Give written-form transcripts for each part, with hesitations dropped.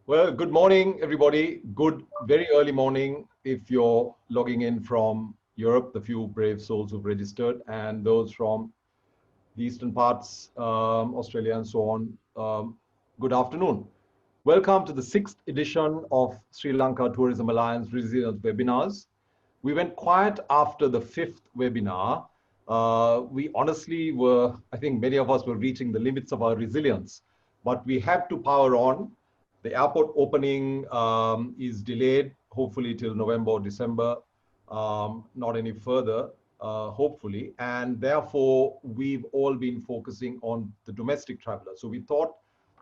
Well, good morning, everybody. Good, very early morning if you're logging in from Europe, the few brave souls who've registered, and those from the eastern parts, Australia and so on. Good afternoon. Welcome to the sixth edition of Sri Lanka Tourism Alliance Resilience webinars. We went quiet after the fifth webinar. We honestly were, I think many of us were reaching the limits of our resilience, but we have to power on. The airport opening is delayed, hopefully till November or December, not any further, hopefully. And therefore, we've all been focusing on the domestic traveler. So we thought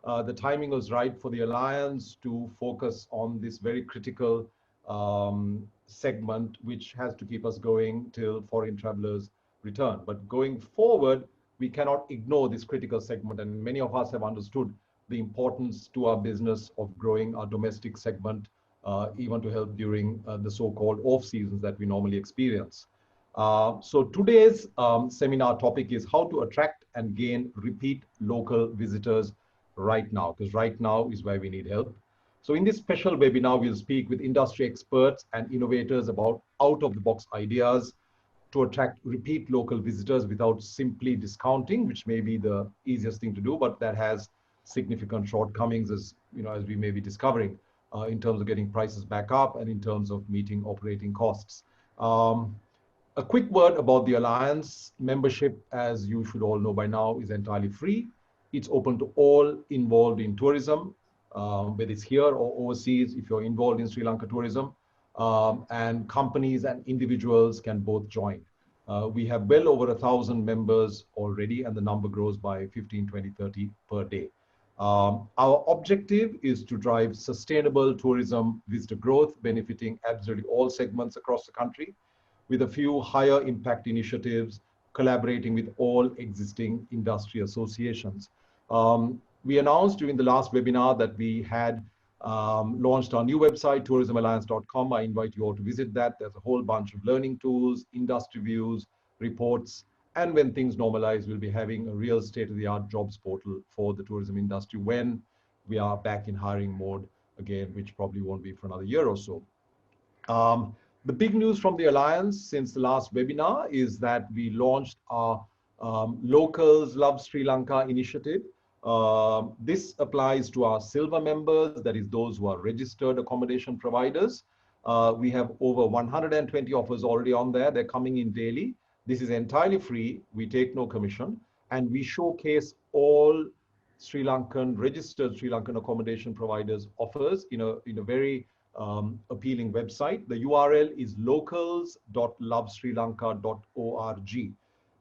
the timing was right for the Alliance to focus on this very critical segment, which has to keep us going till foreign travelers return. But going forward, we cannot ignore this critical segment. And many of us have understood the importance to our business of growing our domestic segment, even to help during the so-called off seasons that we normally experience. So today's seminar topic is how to attract and gain repeat local visitors right now, because right now is where we need help. So in this special webinar, we'll speak with industry experts and innovators about out-of-the-box ideas to attract repeat local visitors without simply discounting, which may be the easiest thing to do, but that has significant shortcomings, as as we may be discovering, in terms of getting prices back up and in terms of meeting operating costs. A quick word about the Alliance. Membership, as you should all know by now, is entirely free. It's open to all involved in tourism, whether it's here or overseas, if you're involved in Sri Lanka tourism, and companies and individuals can both join. We have well over 1,000 members already, and the number grows by 15, 20, 30 per day. Our objective is to drive sustainable tourism visitor growth, benefiting absolutely all segments across the country, with a few higher impact initiatives, collaborating with all existing industry associations. We announced during the last webinar that we had launched our new website, tourismalliance.com. I invite you all to visit that. There's a whole bunch of learning tools, industry views, reports, and when things normalize, we'll be having a real state-of-the-art jobs portal for the tourism industry when we are back in hiring mode again, which probably won't be for another year or so. The big news from the Alliance since the last webinar is that we launched our Locals Love Sri Lanka initiative. This applies to our silver members, that is those who are registered accommodation providers. We have over 120 offers already on there. They're coming in daily. This is entirely free. We take no commission, and we showcase all Sri Lankan registered Sri Lankan accommodation providers offers in a very appealing website. The URL is locals.lovesrilanka.org.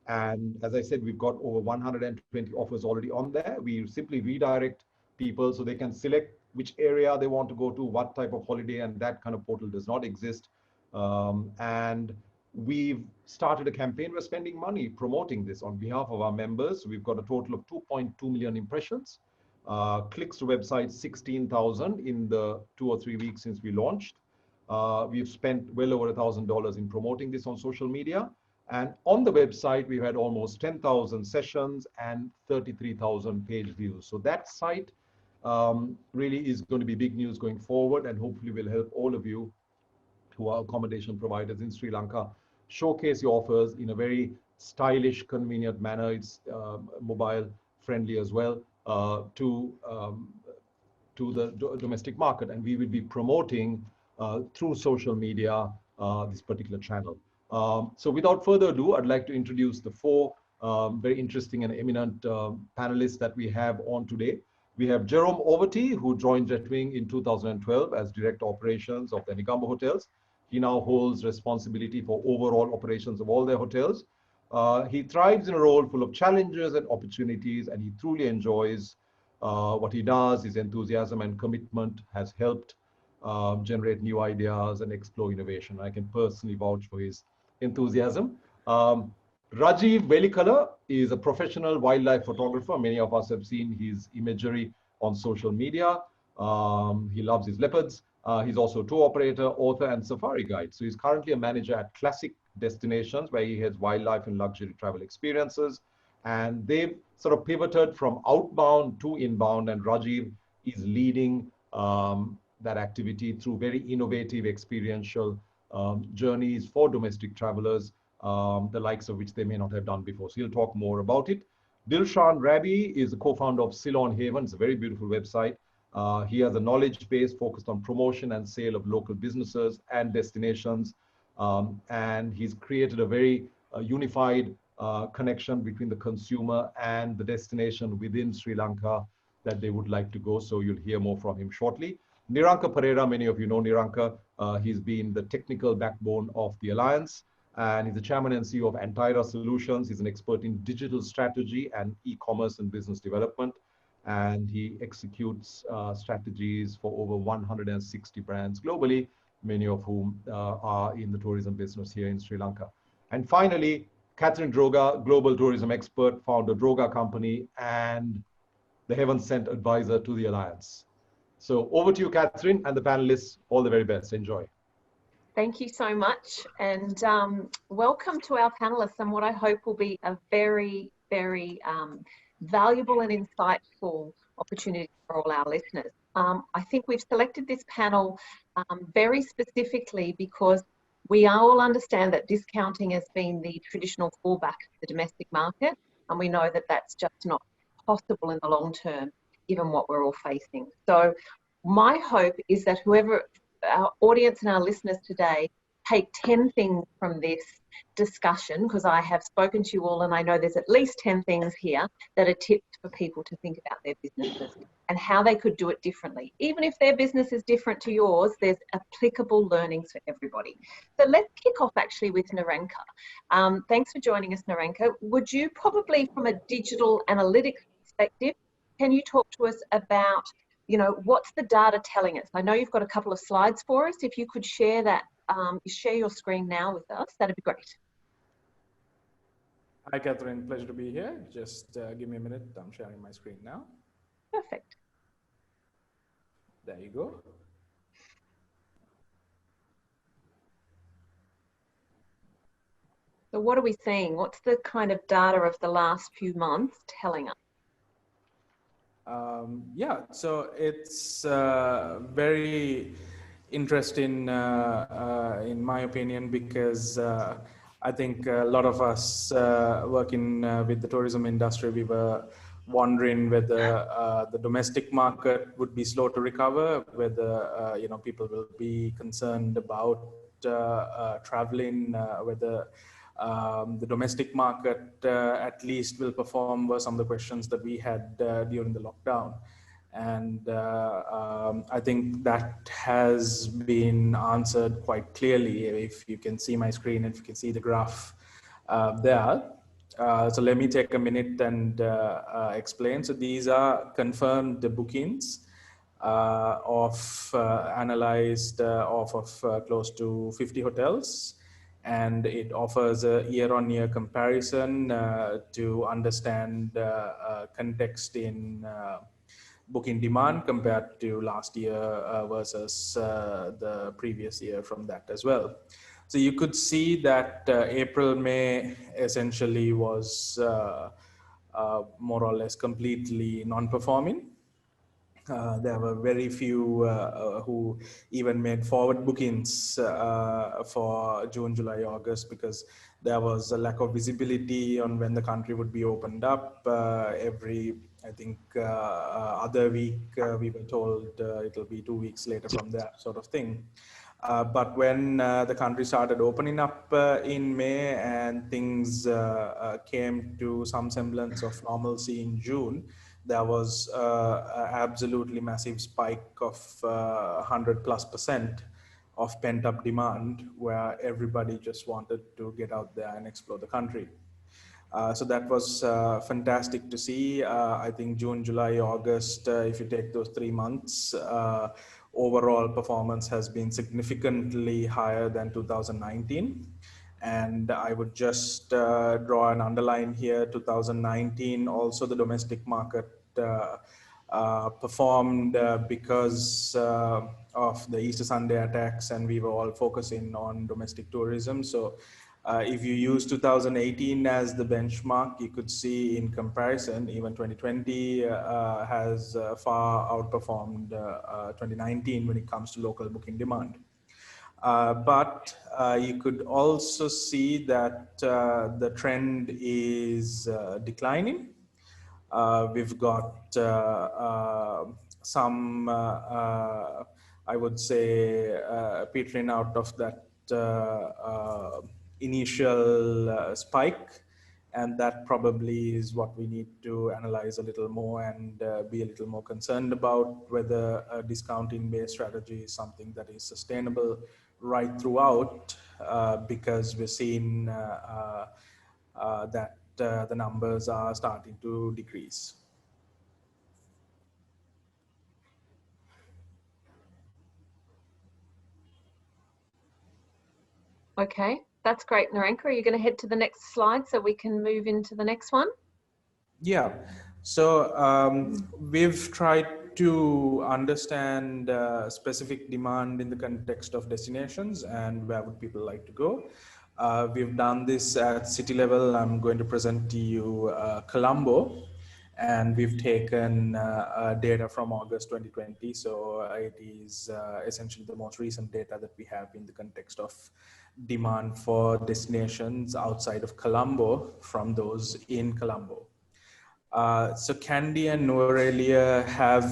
And as I said, we've got over 120 offers already on there. We simply redirect people so they can select which area they want to go to, what type of holiday, and that kind of portal does not exist. And we've started a campaign. We're spending money promoting this on behalf of our members. We've got a total of 2.2 million impressions. Clicks to website 16,000 in the 2 or 3 weeks since we launched. We've spent well over $1,000 in promoting this on social media. And on the website, we've had almost 10,000 sessions and 33,000 page views. So that site really is going to be big news going forward, and hopefully will help all of you who are accommodation providers in Sri Lanka showcase your offers in a very stylish, convenient manner. It's mobile friendly as well to the domestic market. And we will be promoting through social media this particular channel. So without further ado, I'd like to introduce the four very interesting and eminent panelists that we have on today. We have Jerome Auvity, who joined Jetwing in 2012 as Director Operations of the Niranka hotels. He now holds responsibility for overall operations of all their hotels. He thrives in a role full of challenges and opportunities, and he truly enjoys what he does. His enthusiasm and commitment has helped generate new ideas and explore innovation. I can personally vouch for his enthusiasm. Rajiv Welikala is a professional wildlife photographer. Many of us have seen his imagery on social media. He loves his leopards. He's also a tour operator, author, and safari guide. So he's currently a manager at Classic Destinations, where he has wildlife and luxury travel experiences. And they've sort of pivoted from outbound to inbound, and Rajiv is leading that activity through very innovative experiential journeys for domestic travelers, the likes of which they may not have done before. So he'll talk more about it. Dilshan Rabbie is the co-founder of Ceylon Haven. It's a very beautiful website. He has a knowledge base focused on promotion and sale of local businesses and destinations. And he's created a very unified connection between the consumer and the destination within Sri Lanka that they would like to go. So you'll hear more from him shortly. Niranka Perera, many of you know Niranka. He's been the technical backbone of the Alliance, and he's the chairman and CEO of Antyra Solutions. He's an expert in digital strategy and e-commerce and business development. And he executes strategies for over 160 brands globally, many of whom are in the tourism business here in Sri Lanka. And finally, Katherine Droga, global tourism expert, founder Droga company, and the heaven sent advisor to the Alliance. So over to you, Katherine, and the panelists. All the very best. Enjoy. Thank you so much. And welcome to our panelists and what I hope will be a very, very valuable and insightful opportunity for all our listeners. I think we've selected this panel very specifically because we all understand that discounting has been the traditional fallback of the domestic market, and we know that that's just not possible in the long term, given what we're all facing. So my hope is that whoever, our audience and our listeners today, take 10 things from this discussion, because I have spoken to you all and I know there's at least 10 things here that are tips for people to think about their businesses and how they could do it differently. Even if their business is different to yours, there's applicable learnings for everybody. So let's kick off actually with Niranka. Thanks for joining us, Niranka. Would you probably, from a digital analytics perspective, can you talk to us about, you know, what's the data telling us? I know you've got a couple of slides for us. If you could share that, share your screen now with us, that'd be great. Hi, Katherine. Pleasure to be here. Just give me a minute. I'm sharing my screen now. Perfect. There you go. So what are we seeing? What's the kind of data of the last few months telling us? Yeah, so it's very interesting in my opinion, because I think a lot of us working with the tourism industry, we were wondering whether the domestic market would be slow to recover, whether you know, people will be concerned about traveling, whether the domestic market at least will perform, were some of the questions that we had during the lockdown. And I think that has been answered quite clearly. If you can see my screen, if you can see the graph there. So let me take a minute and explain. So these are confirmed bookings of analyzed of close to 50 hotels. And it offers a year-on-year comparison to understand context in booking demand compared to last year versus the previous year from that as well. So you could see that April, May essentially was more or less completely non-performing. There were very few who even made forward bookings for June, July, August, because there was a lack of visibility on when the country would be opened up. Every, I think, other week we were told it'll be 2 weeks later from that sort of thing. But when the country started opening up in May and things came to some semblance of normalcy in June, there was an absolutely massive spike of 100+% of pent-up demand, where everybody just wanted to get out there and explore the country. So that was fantastic to see. I think June, July, August, if you take those 3 months, overall performance has been significantly higher than 2019. And I would just draw an underline here. 2019, also the domestic market performed because of the Easter Sunday attacks, and we were all focusing on domestic tourism. So If you use 2018 as the benchmark, you could see in comparison, even 2020 has far outperformed 2019 when it comes to local booking demand. But you could also see that the trend is declining. We've got some, I would say, petering out of that initial spike. And that probably is what we need to analyze a little more and be a little more concerned about, whether a discounting-based strategy is something that is sustainable right throughout, because we're seeing that the numbers are starting to decrease. Okay, that's great, Niranka. Are you going to head to the next slide so we can move into the next one? Yeah, so we've tried to understand specific demand in the context of destinations and where would people like to go. We've done this at city level. I'm going to present to you Colombo, and we've taken data from August 2020. So it is essentially the most recent data that we have in the context of demand for destinations outside of Colombo from those in Colombo. So Kandy and Norelia have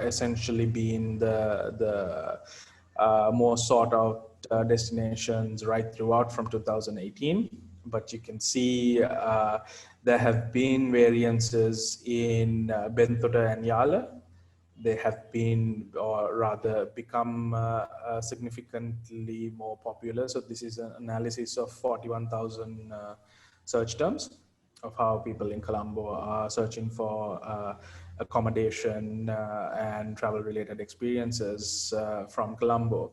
essentially been the more sought out destinations right throughout from 2018. But you can see there have been variances in Bentota and Yala. They have been, or rather become significantly more popular. So this is an analysis of 41,000 search terms of how people in Colombo are searching for accommodation and travel related experiences from Colombo.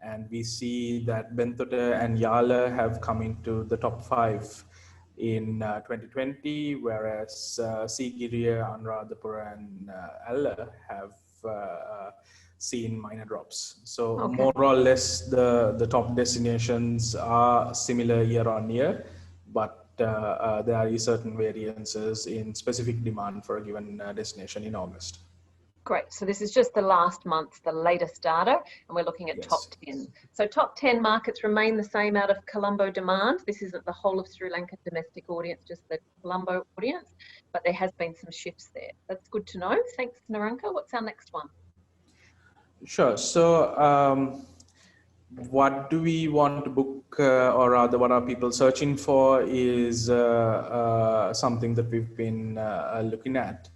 And we see that Bentota and Yala have come into the top 5 in 2020, whereas Sigiriya, Anuradhapura, and Alla have seen minor drops. So Okay. more or less the top destinations are similar year on year, but there are certain variances in specific demand for a given destination in August. Great. So this is just the last month, the latest data, and we're looking at Yes. top 10. So top 10 markets remain the same out of Colombo demand. This isn't the whole of Sri Lanka domestic audience, just the Colombo audience, but there has been some shifts there. That's good to know. Thanks, Niranka. What's our next one? Sure. So what do we want to book, or rather what are people searching for, is something that we've been looking at.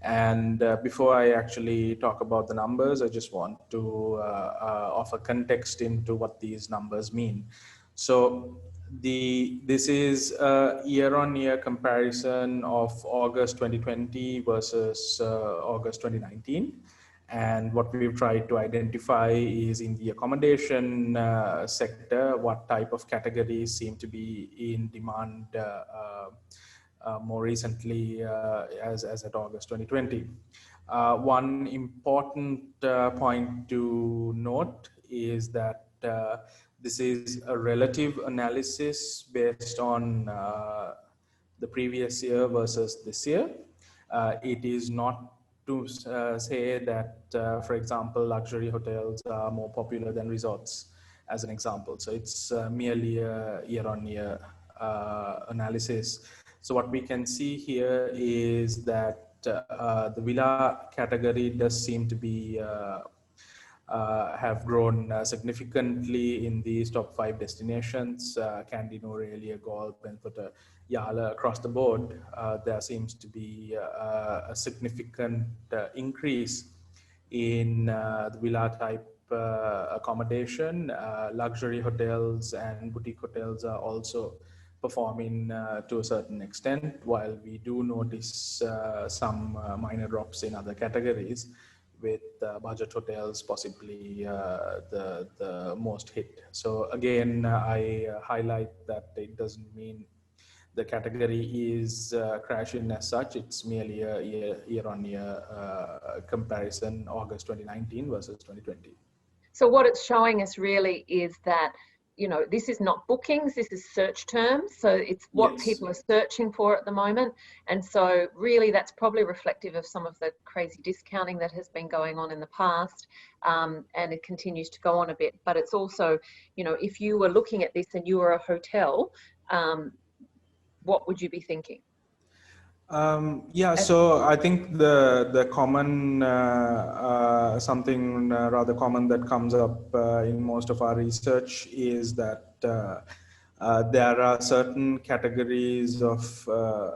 And before I actually talk about the numbers, I just want to offer context into what these numbers mean. So this is a year-on-year comparison of August 2020 versus August 2019. And what we've tried to identify is in the accommodation sector, what type of categories seem to be in demand more recently as at August 2020. One important point to note is that this is a relative analysis based on the previous year versus this year. It is not to say that, for example, luxury hotels are more popular than resorts, as an example. So it's merely a year-on-year analysis. So what we can see here is that the villa category does seem to be have grown significantly in these top 5 destinations, Kandy, Norelia, Galle, Bentota, Yala, across the board. There seems to be a significant increase in the villa type accommodation. Luxury hotels and boutique hotels are also performing to a certain extent, while we do notice some minor drops in other categories, with budget hotels possibly the most hit. So again, I highlight that it doesn't mean the category is crashing as such. It's merely a year-on-year comparison, August 2019 versus 2020. So what it's showing us really is that you know, this is not bookings, this is search terms. So it's what Yes. people are searching for at the moment. And so really that's probably reflective of some of the crazy discounting that has been going on in the past. And it continues to go on a bit. But it's also, you know, if you were looking at this and you were a hotel, what would you be thinking? Yeah, so I think the common something rather common that comes up in most of our research is that there are certain categories of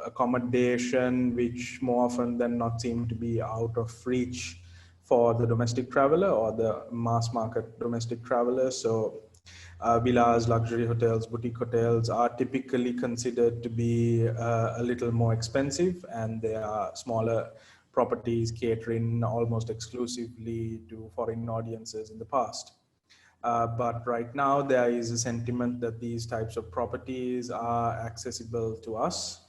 accommodation which more often than not seem to be out of reach for the domestic traveler or the mass market domestic traveler. So villas, luxury hotels, boutique hotels are typically considered to be a little more expensive, and they are smaller properties catering almost exclusively to foreign audiences in the past. But right now there is a sentiment that these types of properties are accessible to us.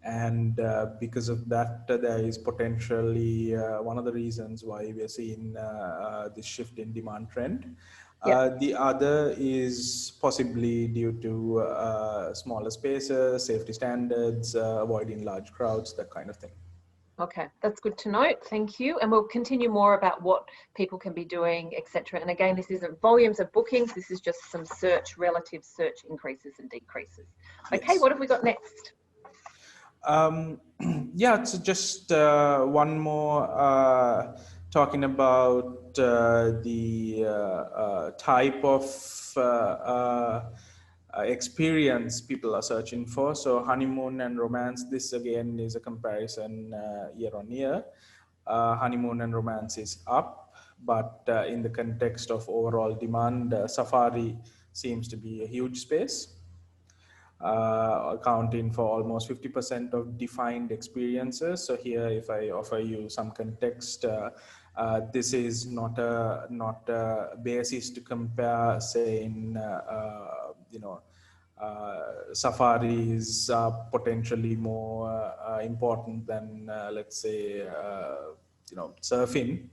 And because of that, there is potentially one of the reasons why we are seeing this shift in demand trend. The other is possibly due to smaller spaces, safety standards, avoiding large crowds, that kind of thing. Okay, that's good to note. Thank you. And we'll continue more about what people can be doing, etc. And again, this isn't volumes of bookings. This is just some relative search increases and decreases. Okay, Yes. what have we got next? Yeah, so just one more talking about the type of experience people are searching for. So honeymoon and romance, this again is a comparison year on year. Honeymoon and romance is up, but in the context of overall demand, safari seems to be a huge space. Accounting for almost 50% of defined experiences. So here, if I offer you some context, this is not a basis to compare, saying safaris are potentially more important than let's say surfing.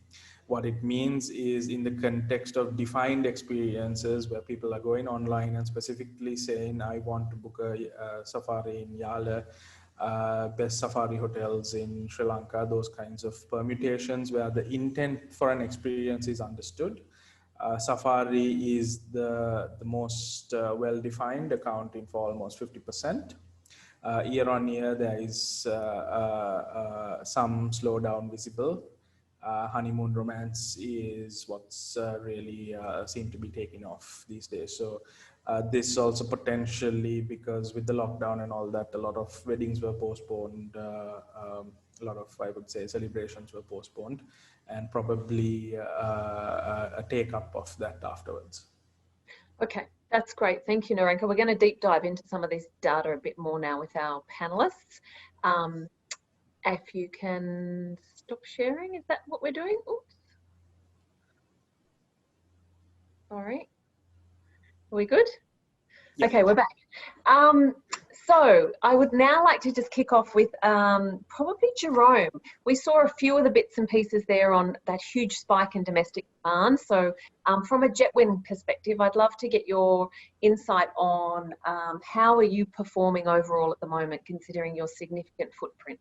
What it means is, in the context of defined experiences where people are going online and specifically saying, I want to book a safari in Yala, best safari hotels in Sri Lanka, those kinds of permutations where the intent for an experience is understood. Safari is the most well-defined, accounting for almost 50%. Year on year, there is some slowdown visible. Honeymoon romance is what's really seem to be taking off these days. So this also potentially, because with the lockdown and all that, a lot of weddings were postponed, a lot of, I would say, celebrations were postponed, and probably a take up of that afterwards. Okay, that's great. Thank you, Niranka. We're going to deep dive into some of this data a bit more now with our panelists. If you can stop sharing, is that what we're doing? Oops. Sorry. Are we good? Yeah. Okay, we're back. So I would now like to just kick off with probably Jerome. We saw a few of the bits and pieces there on that huge spike in domestic demand. So from a Jetwing perspective, I'd love to get your insight on how are you performing overall at the moment, considering your significant footprint?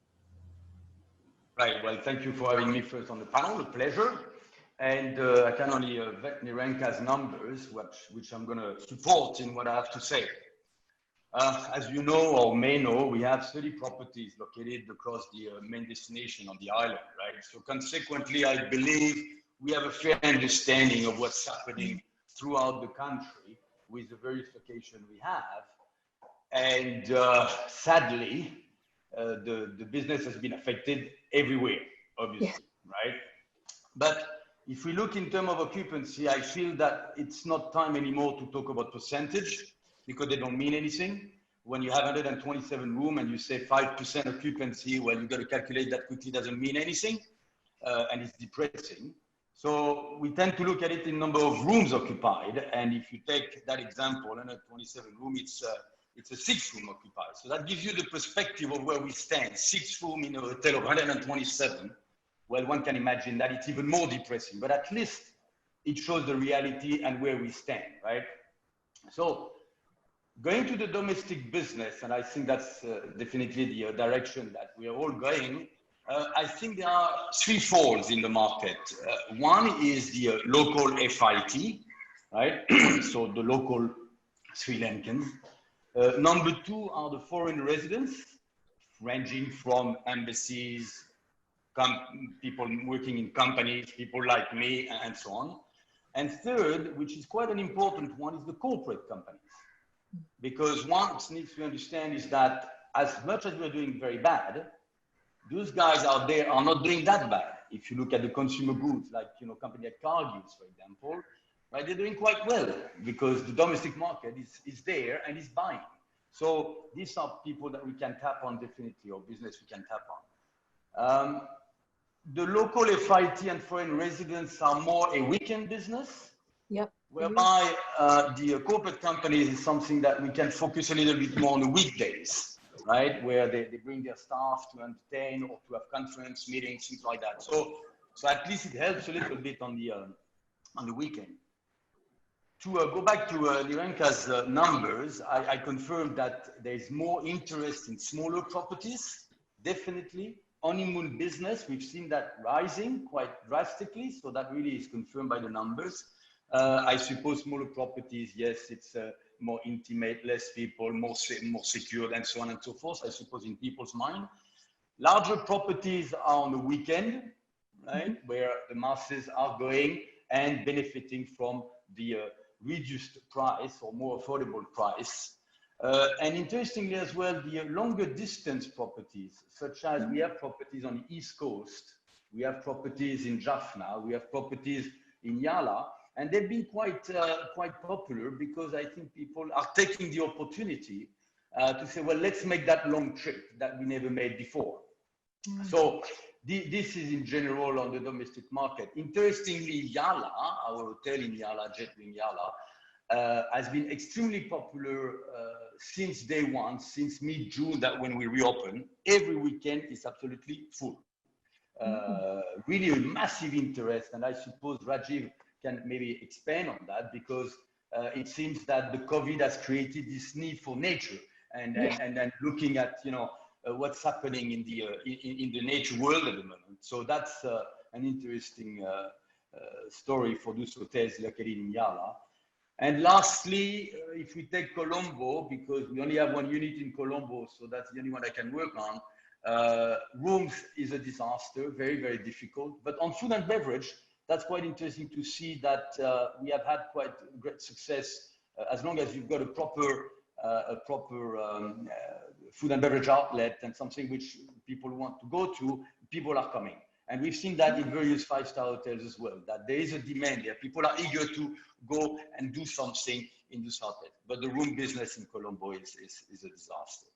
Right, well, thank you for having me first on the panel, a pleasure. And I can only vet Niranka's numbers, which I'm going to support in what I have to say. As you know or may know, we have 30 properties located across the main destination on the island, right? So consequently, I believe we have a fair understanding of what's happening throughout the country with the various locations we have. And sadly, the business has been affected everywhere, obviously, right? But if we look in terms of occupancy, I feel that it's not time anymore to talk about percentage, because they don't mean anything. When you have 127 rooms and you say 5% occupancy, well, you got to calculate that quickly, doesn't mean anything, and it's depressing. So we tend to look at it in number of rooms occupied, and if you take that example, 127 rooms, it's a 6-room occupied. So that gives you the perspective of where we stand. 6 rooms in a hotel of 127. Well, one can imagine that it's even more depressing, but at least it shows the reality and where we stand, right? So going to the domestic business, and I think that's definitely the direction that we are all going. I think there are three folds in the market. One is the local FIT, right? So the local Sri Lankans. Number two are the foreign residents, ranging from embassies, people working in companies, people like me, and so on. And third, which is quite an important one, is the corporate companies. Because one needs to understand is that as much as we're doing very bad, those guys out there are not doing that bad. If you look at the consumer goods, like, you know, company like Cargill's, for example, right, they're doing quite well because the domestic market is there and is buying. So these are people that we can tap on definitely, or business we can tap on. The local FIT and foreign residents are more a weekend business. Yep. Whereby the corporate companies is something that we can focus a little bit more on the weekdays, right? Where they bring their staff to entertain or to have conference meetings, things like that. So at least it helps a little bit on the weekend. To go back to Niranka's numbers, I confirmed that there is more interest in smaller properties, definitely. Honeymoon business, we've seen that rising quite drastically, so that really is confirmed by the numbers. I suppose smaller properties, yes, it's more intimate, less people, more secured, and so on and so forth, I suppose, in people's mind. Larger properties are on the weekend, right, where the masses are going and benefiting from the reduced price or more affordable price. And interestingly as well, the longer distance properties, such as we have properties on the East Coast, we have properties in Jaffna, we have properties in Yala, and they've been quite popular because I think people are taking the opportunity to say, well, let's make that long trip that we never made before. So this is in general on the domestic market. Interestingly, Yala, our hotel in Yala, Jetwing Yala, has been extremely popular since day one, since mid-June, that when we reopen, every weekend is absolutely full. Really a massive interest, and I suppose Rajiv can maybe expand on that, because it seems that the COVID has created this need for nature and looking at, you know, what's happening in the nature world at the moment. So that's an interesting story for those hotels located in Yala. And lastly, if we take Colombo, because we only have one unit in Colombo, so that's the only one I can work on. Rooms is a disaster, very, very difficult. But on food and beverage, that's quite interesting to see that we have had quite great success as long as you've got a proper food and beverage outlet and something which people want to go to, people are coming. And we've seen that in various five-star hotels as well, that there is a demand there. People are eager to go and do something in this hotel. But the room business in Colombo is a disaster.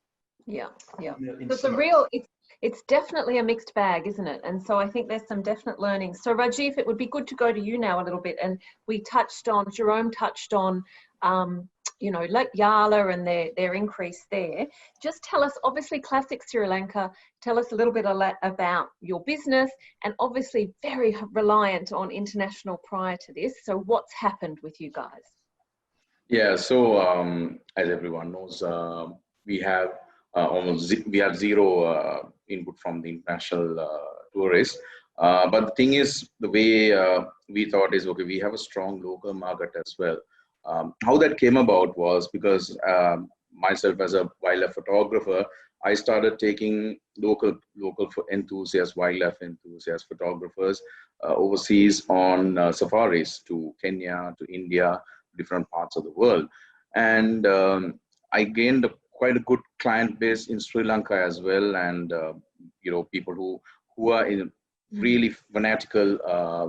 Yeah. In it's definitely a mixed bag, isn't it? And so I think there's some definite learnings. So Rajiv, it would be good to go to you now a little bit. And Jerome touched on, you know, like Yala and their increase there. Just tell us, obviously classic Sri Lanka, tell us a little bit about your business, and obviously very reliant on international prior to this. So what's happened with you guys? Yeah, so as everyone knows, we have zero input from the international tourists. But the thing is, the way we thought is, okay, we have a strong local market as well. How that came about was because myself as a wildlife photographer, I started taking local enthusiasts, wildlife enthusiast photographers overseas on safaris to Kenya, to India, different parts of the world. And I gained quite a good client base in Sri Lanka as well. And, you know, people who are really fanatical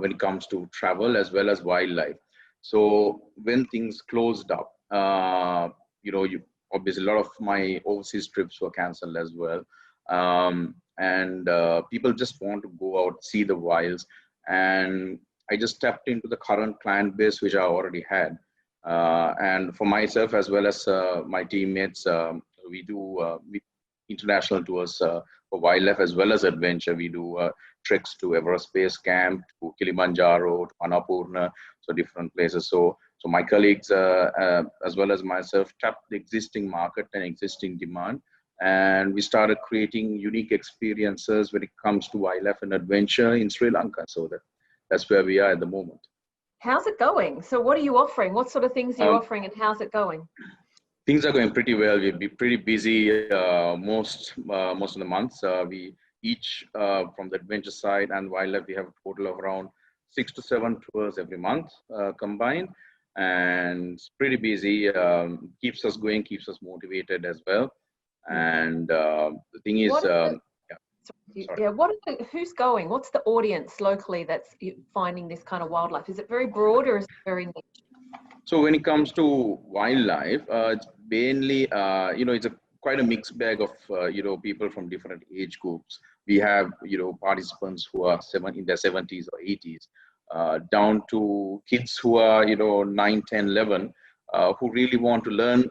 when it comes to travel as well as wildlife. So when things closed up, you know, obviously a lot of my overseas trips were canceled as well. And people just want to go out, see the wilds. And I just stepped into the current client base, which I already had. And for myself, as well as my teammates, we do international tours for wildlife as well as adventure. We do treks to Everest Base Camp, to Kilimanjaro, to Annapurna, so different places. So So my colleagues, as well as myself, tapped the existing market and existing demand. And we started creating unique experiences when it comes to wildlife and adventure in Sri Lanka. So that's where we are at the moment. How's it going? So what are you offering? What sort of things are you offering, and how's it going? Things are going pretty well. We'll be pretty busy most of the months. We each from the adventure side and wildlife, we have a total of around 6 to 7 tours every month combined, and it's pretty busy. Keeps us going, keeps us motivated as well. And the thing is, who's going? What's the audience locally that's finding this kind of wildlife? Is it very broad or is it very niche? So when it comes to wildlife, it's mainly, it's quite a mixed bag of, people from different age groups. We have, participants who are in their 70s or 80s, down to kids who are, 9, 10, 11, who really want to learn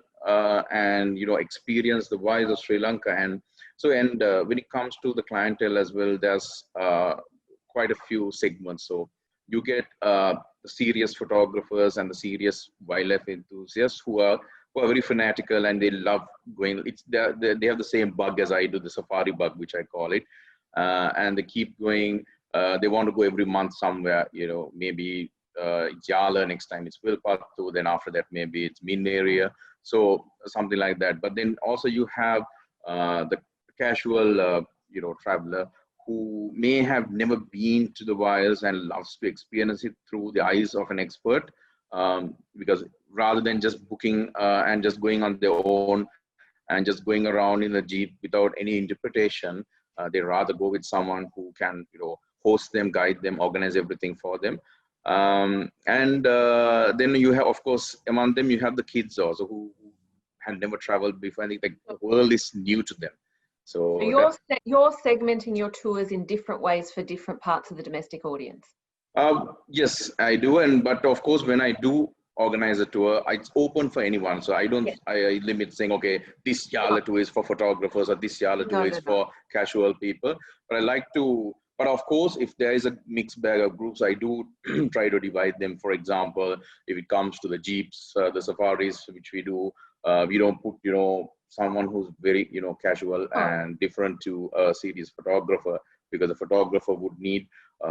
and, experience the wilds of Sri Lanka. And when it comes to the clientele as well, there's quite a few segments. So you get the serious photographers and the serious wildlife enthusiasts who are very fanatical, and they love going. They have the same bug as I do, the safari bug, which I call it, and they keep going. They want to go every month somewhere, maybe Yala, next time it's Wilpattu, then after that maybe it's Min area, so something like that. But then also you have the casual, traveler who may have never been to the wilds and loves to experience it through the eyes of an expert, because rather than just booking and just going on their own and just going around in the Jeep without any interpretation, they rather go with someone who can, host them, guide them, organize everything for them. Then you have, of course, among them, you have the kids also who had never traveled before. I think the world is new to them. So you're segmenting your tours in different ways for different parts of the domestic audience. Yes, I do. But of course, when I do organize a tour, it's open for anyone. So I don't, I limit saying, okay, this Yala tour is for photographers or this Yala tour is for casual people. But I like to, but of course, if there is a mixed bag of groups, I do try to divide them. For example, if it comes to the Jeeps, the safaris, which we do, we don't put, someone who's very, casual and different to a serious photographer, because the photographer would need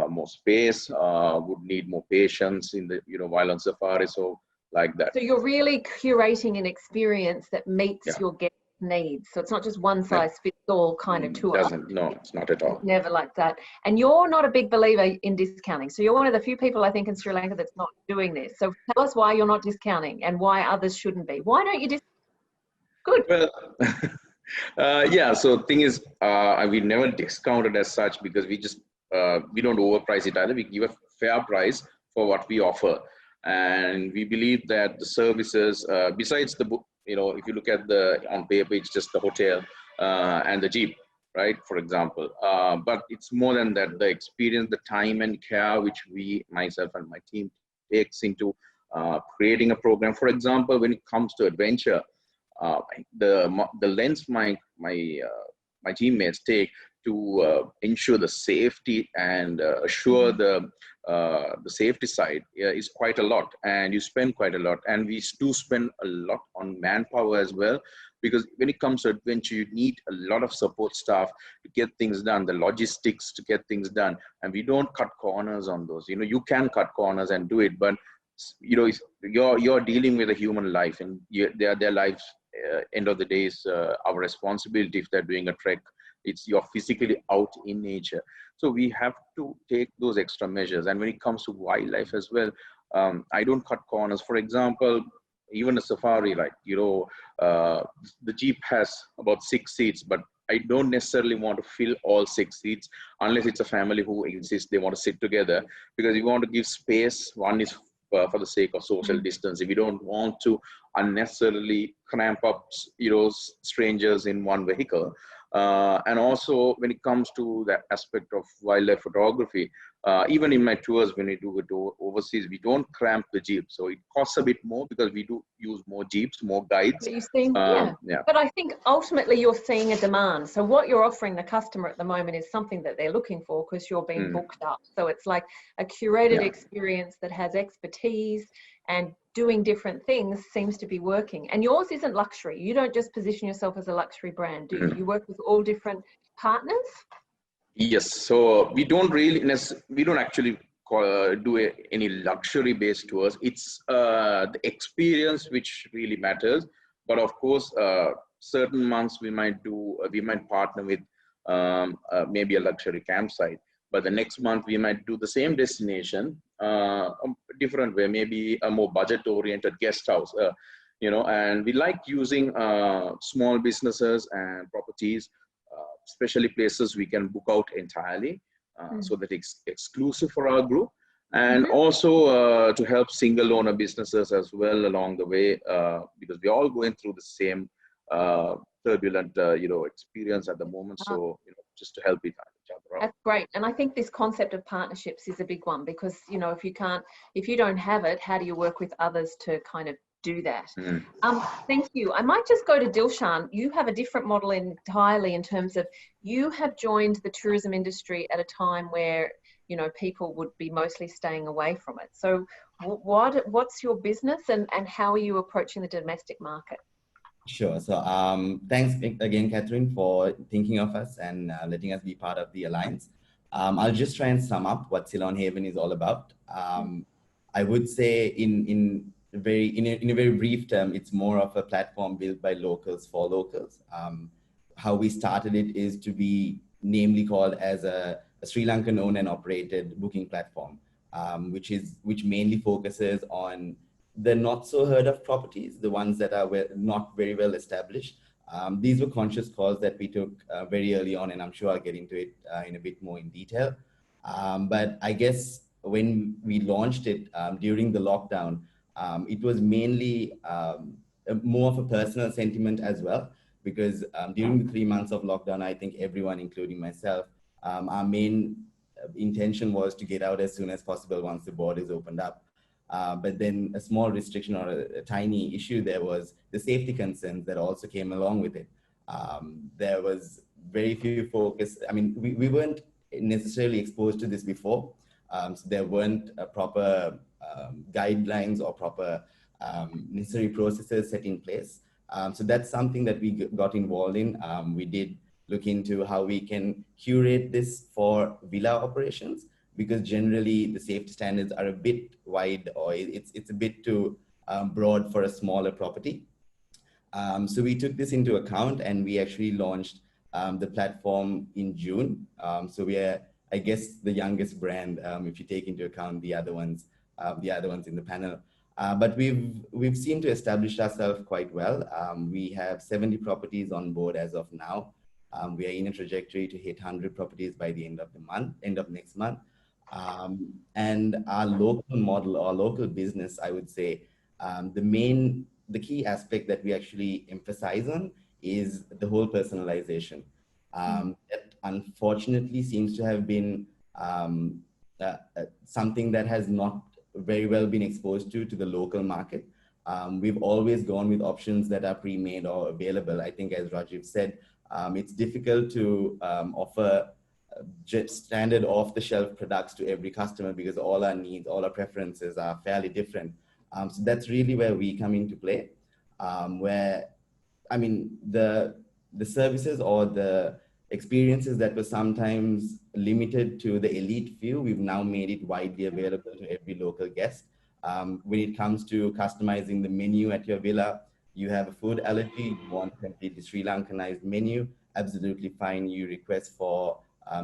more space, would need more patience in the, while on safari. So like that. So you're really curating an experience that meets your guest needs. So it's not just one size fits all kind of tour. No, it's not at all. Never like that. And you're not a big believer in discounting. So you're one of the few people, I think, in Sri Lanka that's not doing this. So tell us why you're not discounting and why others shouldn't be. Why don't you Good. Well, so thing is, we never discount it as such, because we just, we don't overprice it either. We give a fair price for what we offer. And we believe that the services, besides the book, if you look at on paper, it's just the hotel and the Jeep, right? For example, but it's more than that. The experience, the time and care which myself and my team takes into creating a program. For example, when it comes to adventure, the lens my teammates take to ensure the safety and assure the safety side is quite a lot, and you spend quite a lot, and we do spend a lot on manpower as well, because when it comes to adventure, you need a lot of support staff to get things done, the logistics to get things done, and we don't cut corners on those. You can cut corners and do it, but you're dealing with a human life, and their lives, end of the day, is our responsibility. If they're doing a trek, you're physically out in nature. So we have to take those extra measures. And when it comes to wildlife as well, I don't cut corners. For example, even a safari, the Jeep has about 6 seats, but I don't necessarily want to fill all 6 seats unless it's a family who insists they want to sit together, because you want to give space. One is for the sake of social distancing. We don't want to unnecessarily cramp up, strangers in one vehicle. And also when it comes to that aspect of wildlife photography, even in my tours, when we do go overseas, we don't cramp the Jeep. So it costs a bit more because we do use more Jeeps, more guides. But you see, But I think ultimately you're seeing a demand. So what you're offering the customer at the moment is something that they're looking for, because you're being booked up. So it's like a curated experience that has expertise and doing different things seems to be working. And yours isn't luxury. You don't just position yourself as a luxury brand, do you? You work with all different partners? Yes. So we don't really, we don't actually do any luxury based tours. It's the experience which really matters. But of course, certain months we might partner with maybe a luxury campsite. But the next month we might do the same destination, a different way, maybe a more budget-oriented guest house. And we like using small businesses and properties, especially places we can book out entirely, so that it's exclusive for our group, and also to help single owner businesses as well along the way, because we're all going through the same turbulent experience at the moment. So just to help each other out. That's great. And I think this concept of partnerships is a big one, because if you don't have it, how do you work with others to kind of do that? Thank you. I might just go to Dilshan. You have a different model entirely, in terms of you have joined the tourism industry at a time where people would be mostly staying away from it. So what's your business, and how are you approaching the domestic market? Sure. So thanks again, Katherine, for thinking of us and letting us be part of the alliance. I'll just try and sum up what Ceylon Haven is all about. I would say in a very brief term, it's more of a platform built by locals for locals. How we started it is to be namely called as a Sri Lankan owned and operated booking platform, which mainly focuses on the not so heard of properties, the ones that are not very well established. These were conscious calls that we took very early on, and I'm sure I'll get into it in a bit more in detail. But I guess when we launched it during the lockdown, it was mainly more of a personal sentiment as well, because during the 3 months of lockdown, I think everyone, including myself, our main intention was to get out as soon as possible once the borders opened up. But then a small restriction, or a tiny issue there, was the safety concerns that also came along with it. There was very few focus. I mean, we weren't necessarily exposed to this before. So there weren't proper guidelines or proper necessary processes set in place. So that's something that we got involved in. We did look into how we can curate this for villa operations, because generally the safety standards are a bit wide, or it's a bit too broad for a smaller property. So we took this into account, and we actually launched the platform in June. So we are, I guess, the youngest brand, if you take into account the other ones in the panel. But we've seemed to establish ourselves quite well. We have 70 properties on board as of now. We are in a trajectory to hit 100 properties by the end of next month. And our local model, our local business, I would say, the key aspect that we actually emphasize on is the whole personalization. That unfortunately seems to have been something that has not very well been exposed to the local market. We've always gone with options that are pre-made or available. I think, as Rajiv said, it's difficult to offer just standard off-the-shelf products to every customer, because all our needs, all our preferences are fairly different. So that's really where we come into play, where, I mean, the services or the experiences that were sometimes limited to the elite few, we've now made it widely available to every local guest. When it comes to customizing the menu at your villa, you have a food allergy, you want a completely Sri Lankanized menu, absolutely fine. You request for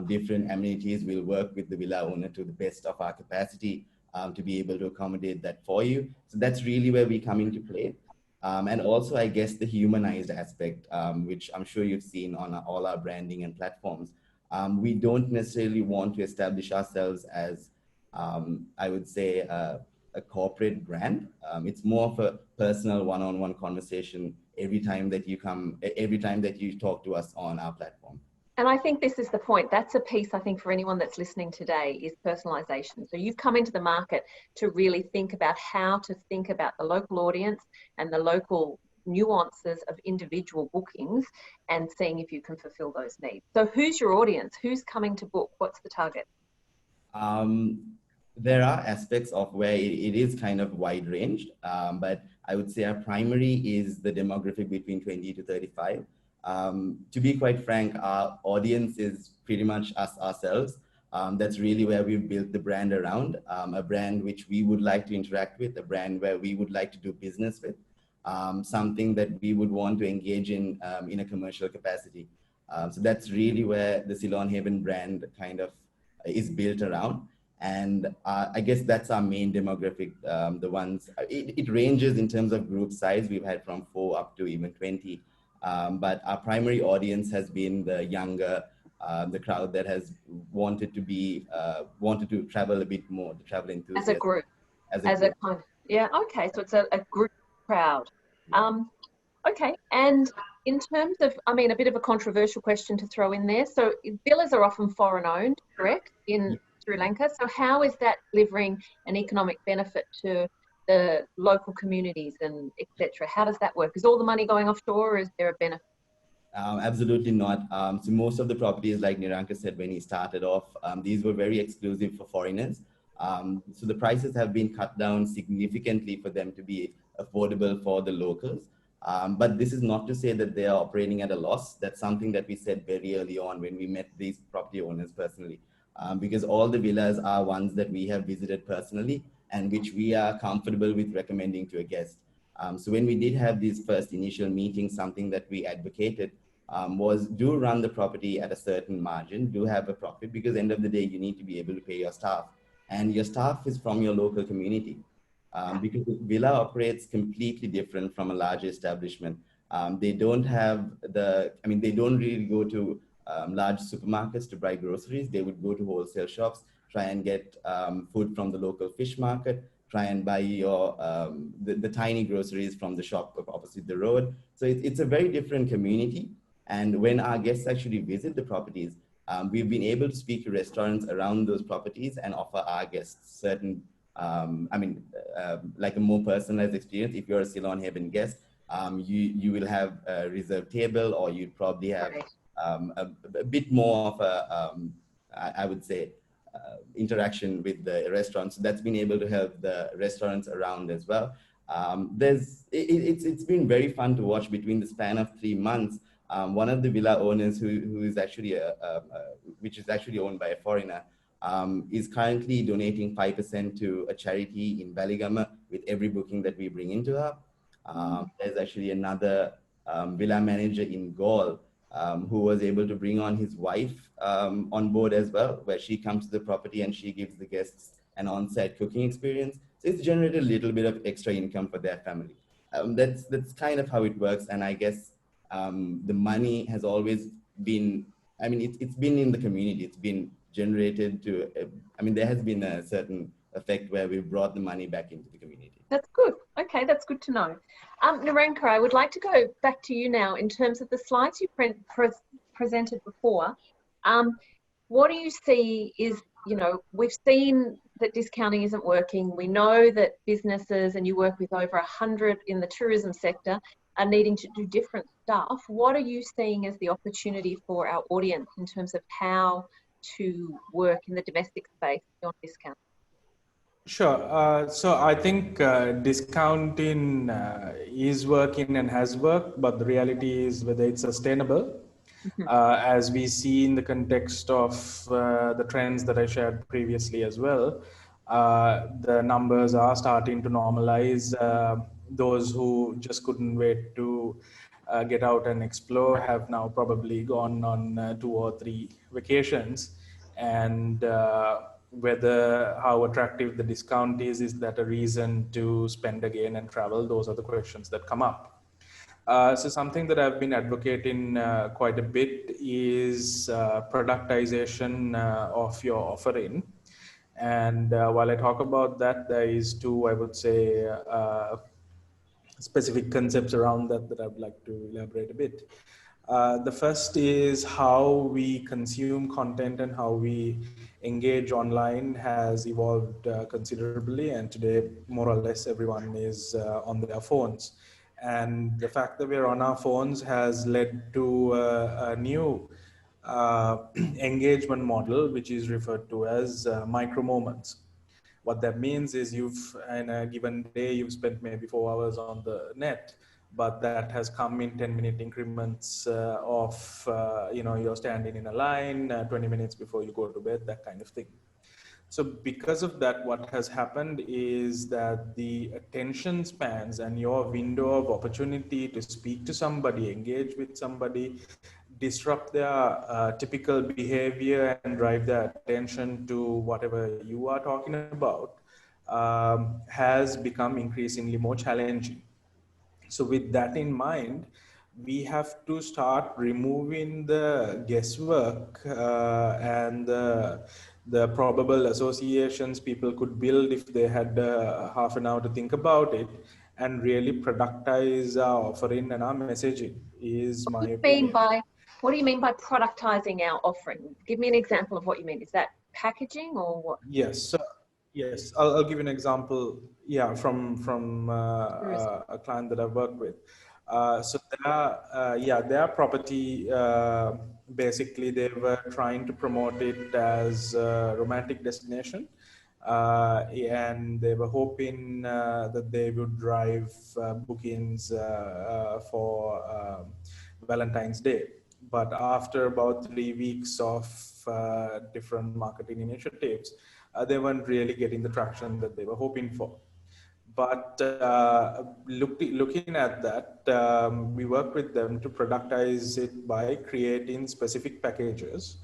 different amenities, we'll work with the villa owner to the best of our capacity to be able to accommodate that for you. So that's really where we come into play. And also, I guess, the humanized aspect, which I'm sure you've seen on all our branding and platforms. We don't necessarily want to establish ourselves as, I would say, a corporate brand. It's more of a personal one-on-one conversation every time that you talk to us on our platform. And I think this is the point. That's a piece, I think, for anyone that's listening today, is personalization. So you've come into the market to really think about how to think about the local audience and the local nuances of individual bookings, and seeing if you can fulfill those needs. So who's your audience? Who's coming to book? What's the target? There are aspects of where it is kind of wide ranged, but I would say our primary is the demographic between 20 to 35. To be quite frank, our audience is pretty much us ourselves. That's really where we've built the brand around, a brand which we would like to interact with, a brand where we would like to do business with, something that we would want to engage in a commercial capacity. So that's really where the Ceylon Haven brand kind of is built around. And I guess that's our main demographic. The ones, it ranges in terms of group size. We've had from 4 up to even 20. But our primary audience has been the younger, the crowd that has wanted to travel a bit more, the travel enthusiasts. As a group. As a group. kind of, yeah, okay. So it's a group crowd. Okay, and in terms of, I mean, a bit of a controversial question to throw in there. So villas are often foreign owned, correct, in Sri Lanka. So how is that delivering an economic benefit to the local communities and etc.? How does that work? Is all the money going offshore, or is there a benefit? Absolutely not. So most of the properties, like Niranka said when he started off, these were very exclusive for foreigners. So the prices have been cut down significantly for them to be affordable for the locals. But this is not to say that they are operating at a loss. That's something that we said very early on when we met these property owners personally, because all the villas are ones that we have visited personally and which we are comfortable with recommending to a guest. So when we did have these first initial meetings, something that we advocated was do run the property at a certain margin, do have a profit, because end of the day, you need to be able to pay your staff. And your staff is from your local community. Because the villa operates completely different from a large establishment. They don't have they don't really go to large supermarkets to buy groceries. They would go to wholesale shops, try and get food from the local fish market, try and buy your the tiny groceries from the shop opposite the road. So it's a very different community. And when our guests actually visit the properties, we've been able to speak to restaurants around those properties and offer our guests certain like a more personalized experience. If you're a Ceylon Haven guest, you will have a reserved table, or you'd probably have a bit more of a, I would say, interaction with the restaurants. So that's been able to help the restaurants around as well. It's been very fun to watch between the span of 3 months. One of the villa owners who is actually which is actually owned by a foreigner, is currently donating 5% to a charity in Welikala with every booking that we bring into her. There's actually another villa manager in Gaul who was able to bring on his wife on board as well, where she comes to the property and she gives the guests an on-site cooking experience. So it's generated a little bit of extra income for their family. That's kind of how it works. And I guess the money has always been, it's been in the community. It's been generated to, there has been a certain effect where we've brought the money back into the community. That's good. Okay, that's good to know. Niranka, I would like to go back to you now in terms of the slides you presented before. What do you see is, we've seen that discounting isn't working. We know that businesses, and you work with over 100 in the tourism sector, are needing to do different stuff. What are you seeing as the opportunity for our audience in terms of how to work in the domestic space beyond discount? Sure. So I think discounting is working and has worked, but the reality is whether it's sustainable. As we see in the context of the trends that I shared previously as well, the numbers are starting to normalize. Those who just couldn't wait to get out and explore have now probably gone on 2 or 3 vacations. And whether how attractive the discount is that a reason to spend again and travel? Those are the questions that come up. So something that I've been advocating quite a bit is productization of your offering. And while I talk about that, there is 2, I would say, specific concepts around that I would like to elaborate a bit. The first is how we consume content and how we engage online has evolved considerably, and today more or less everyone is on their phones. And the fact that we're on our phones has led to a new engagement model, which is referred to as micro moments. What that means is you've, in a given day, you've spent maybe 4 hours on the net, but that has come in 10-minute increments of, you're standing in a line 20 minutes before you go to bed, that kind of thing. So because of that, what has happened is that the attention spans and your window of opportunity to speak to somebody, engage with somebody, disrupt their typical behavior and drive their attention to whatever you are talking about has become increasingly more challenging. So with that in mind, we have to start removing the guesswork and the probable associations people could build if they had half an hour to think about it, and really productize our offering and our messaging, is my opinion. What do you mean by productizing our offering? Give me an example of what you mean. Is that packaging or what? Yes. Yes, I'll give you an example. Yeah, from a client that I've worked with. So their property, basically they were trying to promote it as a romantic destination, and they were hoping that they would drive bookings for Valentine's Day. But after about 3 weeks of different marketing initiatives, they weren't really getting the traction that they were hoping for. But looking at that, we work with them to productize it by creating specific packages,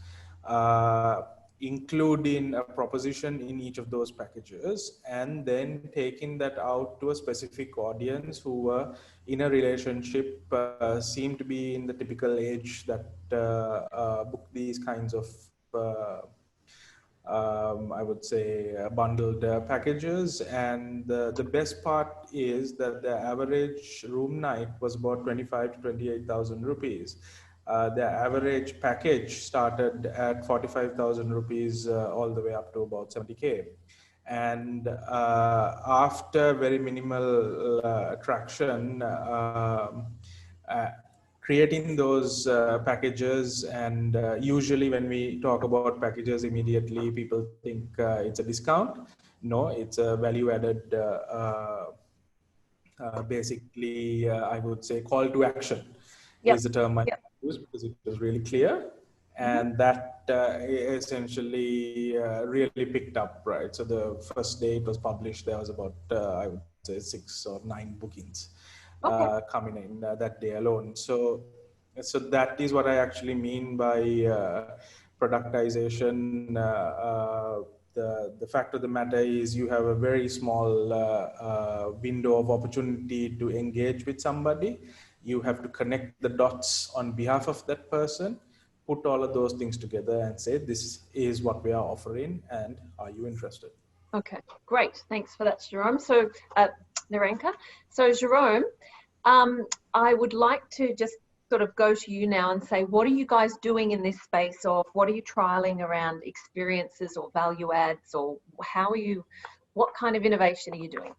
including a proposition in each of those packages, and then taking that out to a specific audience who were in a relationship, seem to be in the typical age that book these kinds of I would say bundled packages. And the best part is that the average room night was about 25 to 28,000 rupees. The average package started at 45,000 rupees all the way up to about 70K. And after very minimal attraction, creating those packages, and usually when we talk about packages, immediately people think it's a discount. No, it's a value added, basically I would say call to action is the term I use, because it was really clear. And that essentially really picked up, right? So the first day it was published, there was about I would say 6 or 9 bookings coming in that day alone. So that is what I actually mean by productization. The fact of the matter is you have a very small window of opportunity to engage with somebody. You have to connect the dots on behalf of that person, put all of those things together and say, this is what we are offering, and are you interested? Okay, great. Thanks for that, Jerome. So, Niranka. So, Jerome, I would like to just sort of go to you now and say, what are you guys doing in this space of, what are you trialing around experiences or value adds, or what kind of innovation are you doing?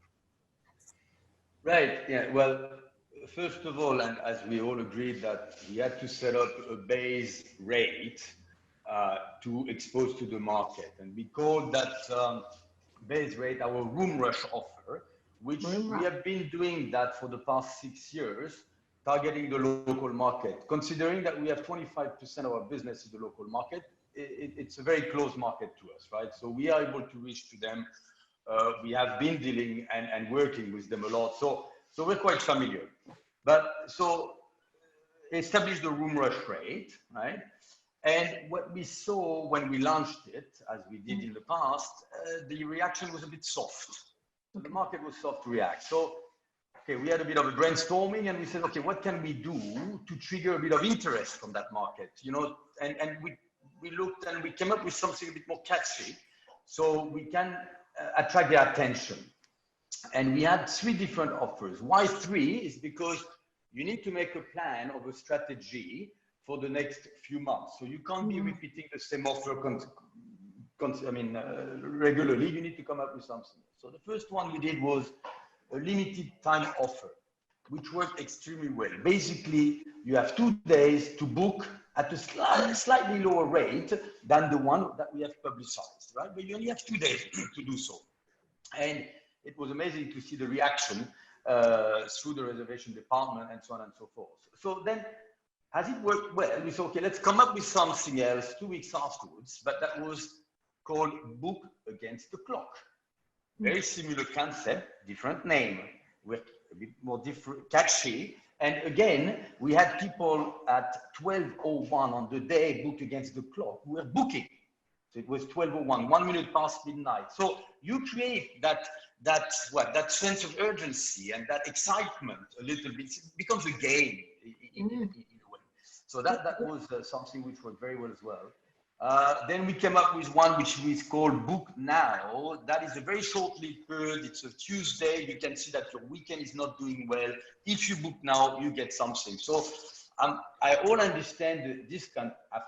Right, yeah, well, first of all, and as we all agreed that we had to set up a base rate to expose to the market. And we called that base rate our room rush offer, which we have been doing that for the past 6 years, targeting the local market. Considering that we have 25% of our business in the local market, it's a very close market to us, right? So we are able to reach to them. We have been dealing and working with them a lot. So we're quite familiar. But so establish the room rush rate, right? And what we saw when we launched it, as we did in the past, the reaction was a bit soft. So the market was soft to react. So, okay, we had a bit of a brainstorming and we said, okay, what can we do to trigger a bit of interest from that market? You know, and we looked and we came up with something a bit more catchy so we can attract their attention. And we had 3 different offers. Why 3? Is because you need to make a plan of a strategy for the next few months. So you can't be repeating the same offer regularly. You need to come up with something. So the first one we did was a limited time offer, which worked extremely well. Basically, you have 2 days to book at a slightly lower rate than the one that we have publicized, right? But you only have 2 days to do so. And it was amazing to see the reaction through the reservation department and so on and so forth. So then, as it worked well, we said, okay, let's come up with something else 2 weeks afterwards, but that was called Book Against the Clock. Very similar concept, different name, with a bit more different, catchy. And again, we had people at 12:01 on the day, Book Against the Clock, who were booking. So it was 12:01, 1 minute past midnight. So you create that sense of urgency and that excitement a little bit. It becomes a game in a way. So that was something which worked very well as well. Then we came up with one which is called Book Now. That is a very short-lived period. It's a Tuesday. You can see that your weekend is not doing well. If you book now, you get something. So I all understand this kind of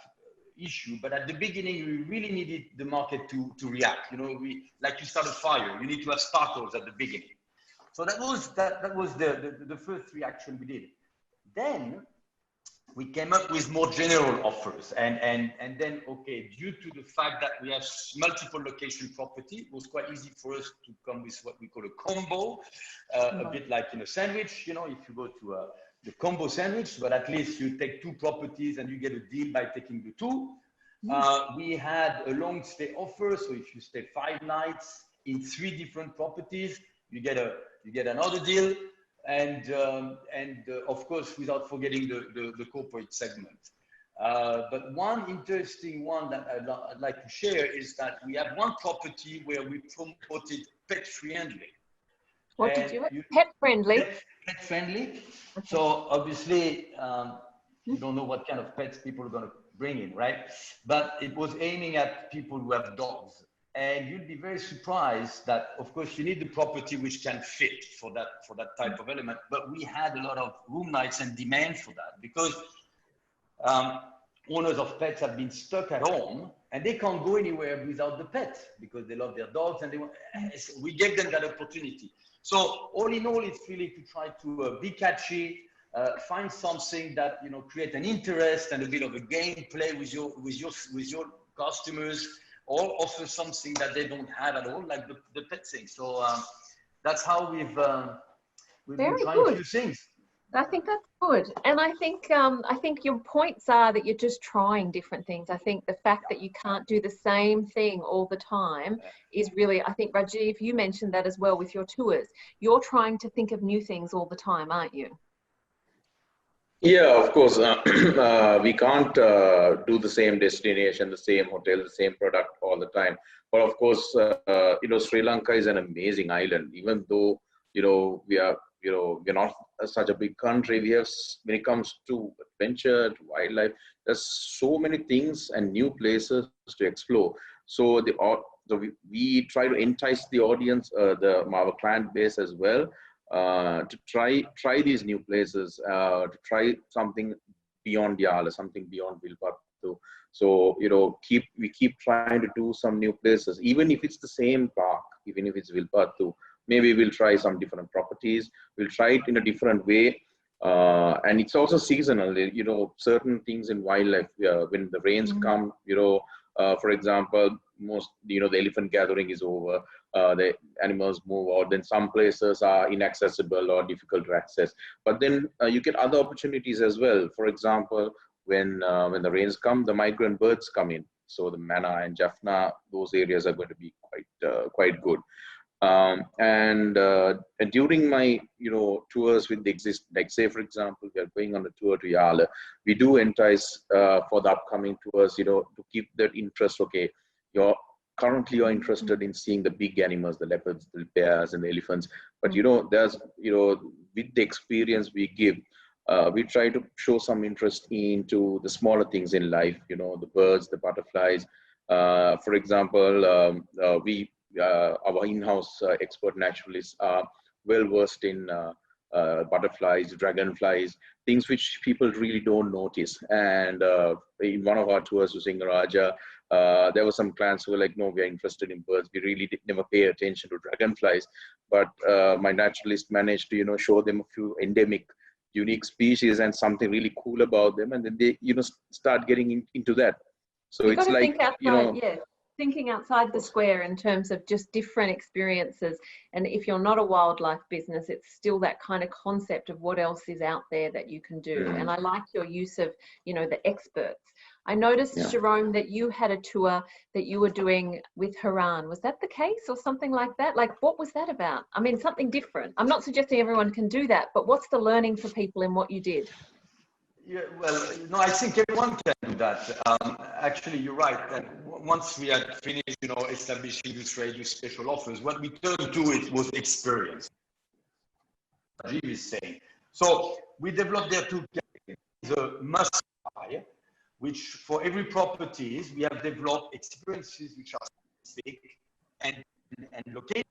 issue, but at the beginning, we really needed the market to react. You know, like you start a fire, you need to have sparkles at the beginning. So that was the first reaction we did. Then we came up with more general offers, and then, okay, due to the fact that we have multiple location property, it was quite easy for us to come with what we call a combo, a bit like in a sandwich, you know, if you go to the combo sandwich, but at least you take 2 properties and you get a deal by taking the 2. We had a long stay offer, so if you stay 5 nights in 3 different properties, you get another deal. And of course, without forgetting the corporate segment. But one interesting one that I'd like to share is that we have one property where we promoted pet friendly. What did you? Pet friendly. Pet friendly. Okay. So obviously, you don't know what kind of pets people are going to bring in, right? But it was aiming at people who have dogs. And you'd be very surprised that, of course, you need the property which can fit for that type of element. But we had a lot of room nights and demand for that because owners of pets have been stuck at home and they can't go anywhere without the pet because they love their dogs and we gave them that opportunity. So all in all, it's really to try to be catchy, find something that, you know, create an interest and a bit of a gameplay with your customers, or offer something that they don't have at all, like the pet thing. So that's how we've been trying a few things. I think that's good. And I think your points are that you're just trying different things. I think the fact that you can't do the same thing all the time is really, I think, Rajiv, you mentioned that as well with your tours. You're trying to think of new things all the time, aren't you? Yeah, of course. We can't do the same destination, the same hotel, the same product all the time. But of course, you know, Sri Lanka is an amazing island. Even though, you know, we're not such a big country. We have, when it comes to adventure, to wildlife, there's so many things and new places to explore. So we try to entice the audience, our client base as well. To try these new places, to try something beyond Yala, something beyond Vilpattu. So, you know, we keep trying to do some new places, even if it's the same park, even if it's Vilpattu. Maybe we'll try some different properties. We'll try it in a different way. And it's also seasonal, you know, certain things in wildlife, when the rains come, you know, for example, the elephant gathering is over, the animals move out, then some places are inaccessible or difficult to access. But then you get other opportunities as well. For example, when the rains come, the migrant birds come in. So the Manna and Jaffna, those areas are going to be quite good. And during my, you know, tours with the like say, for example, we are going on a tour to Yala, we do entice for the upcoming tours, you know, to keep that interest. Okay, currently you're interested in seeing the big animals, the leopards, the bears, and the elephants. But, you know, there's, you know, with the experience we give, we try to show some interest into the smaller things in life, you know, the birds, the butterflies. For example, our in-house expert naturalists are well versed in butterflies, dragonflies, things which people really don't notice. And in one of our tours to Singaraja, there were some clients who were like, no, we are interested in birds. We really never pay attention to dragonflies. But my naturalist managed to, you know, show them a few endemic, unique species and something really cool about them. And then they, you know, start getting into that. So it's like, you know, thinking outside the square in terms of just different experiences. And if you're not a wildlife business, it's still that kind of concept of what else is out there that you can do. And I like your use of, you know, the experts. I noticed, Jerome, that you had a tour that you were doing with Haran. Was that the case or something like that? Like, what was that about? I mean, something different. I'm not suggesting everyone can do that, but what's the learning for people in what you did? Yeah, well, no, I think everyone can do that. Actually, you're right. That once we had finished, you know, establishing this radio special offers, what we turned to it was experience. Rajiv is saying. So we developed there two categories. The must-buy, which for every properties we have developed experiences which are specific and located.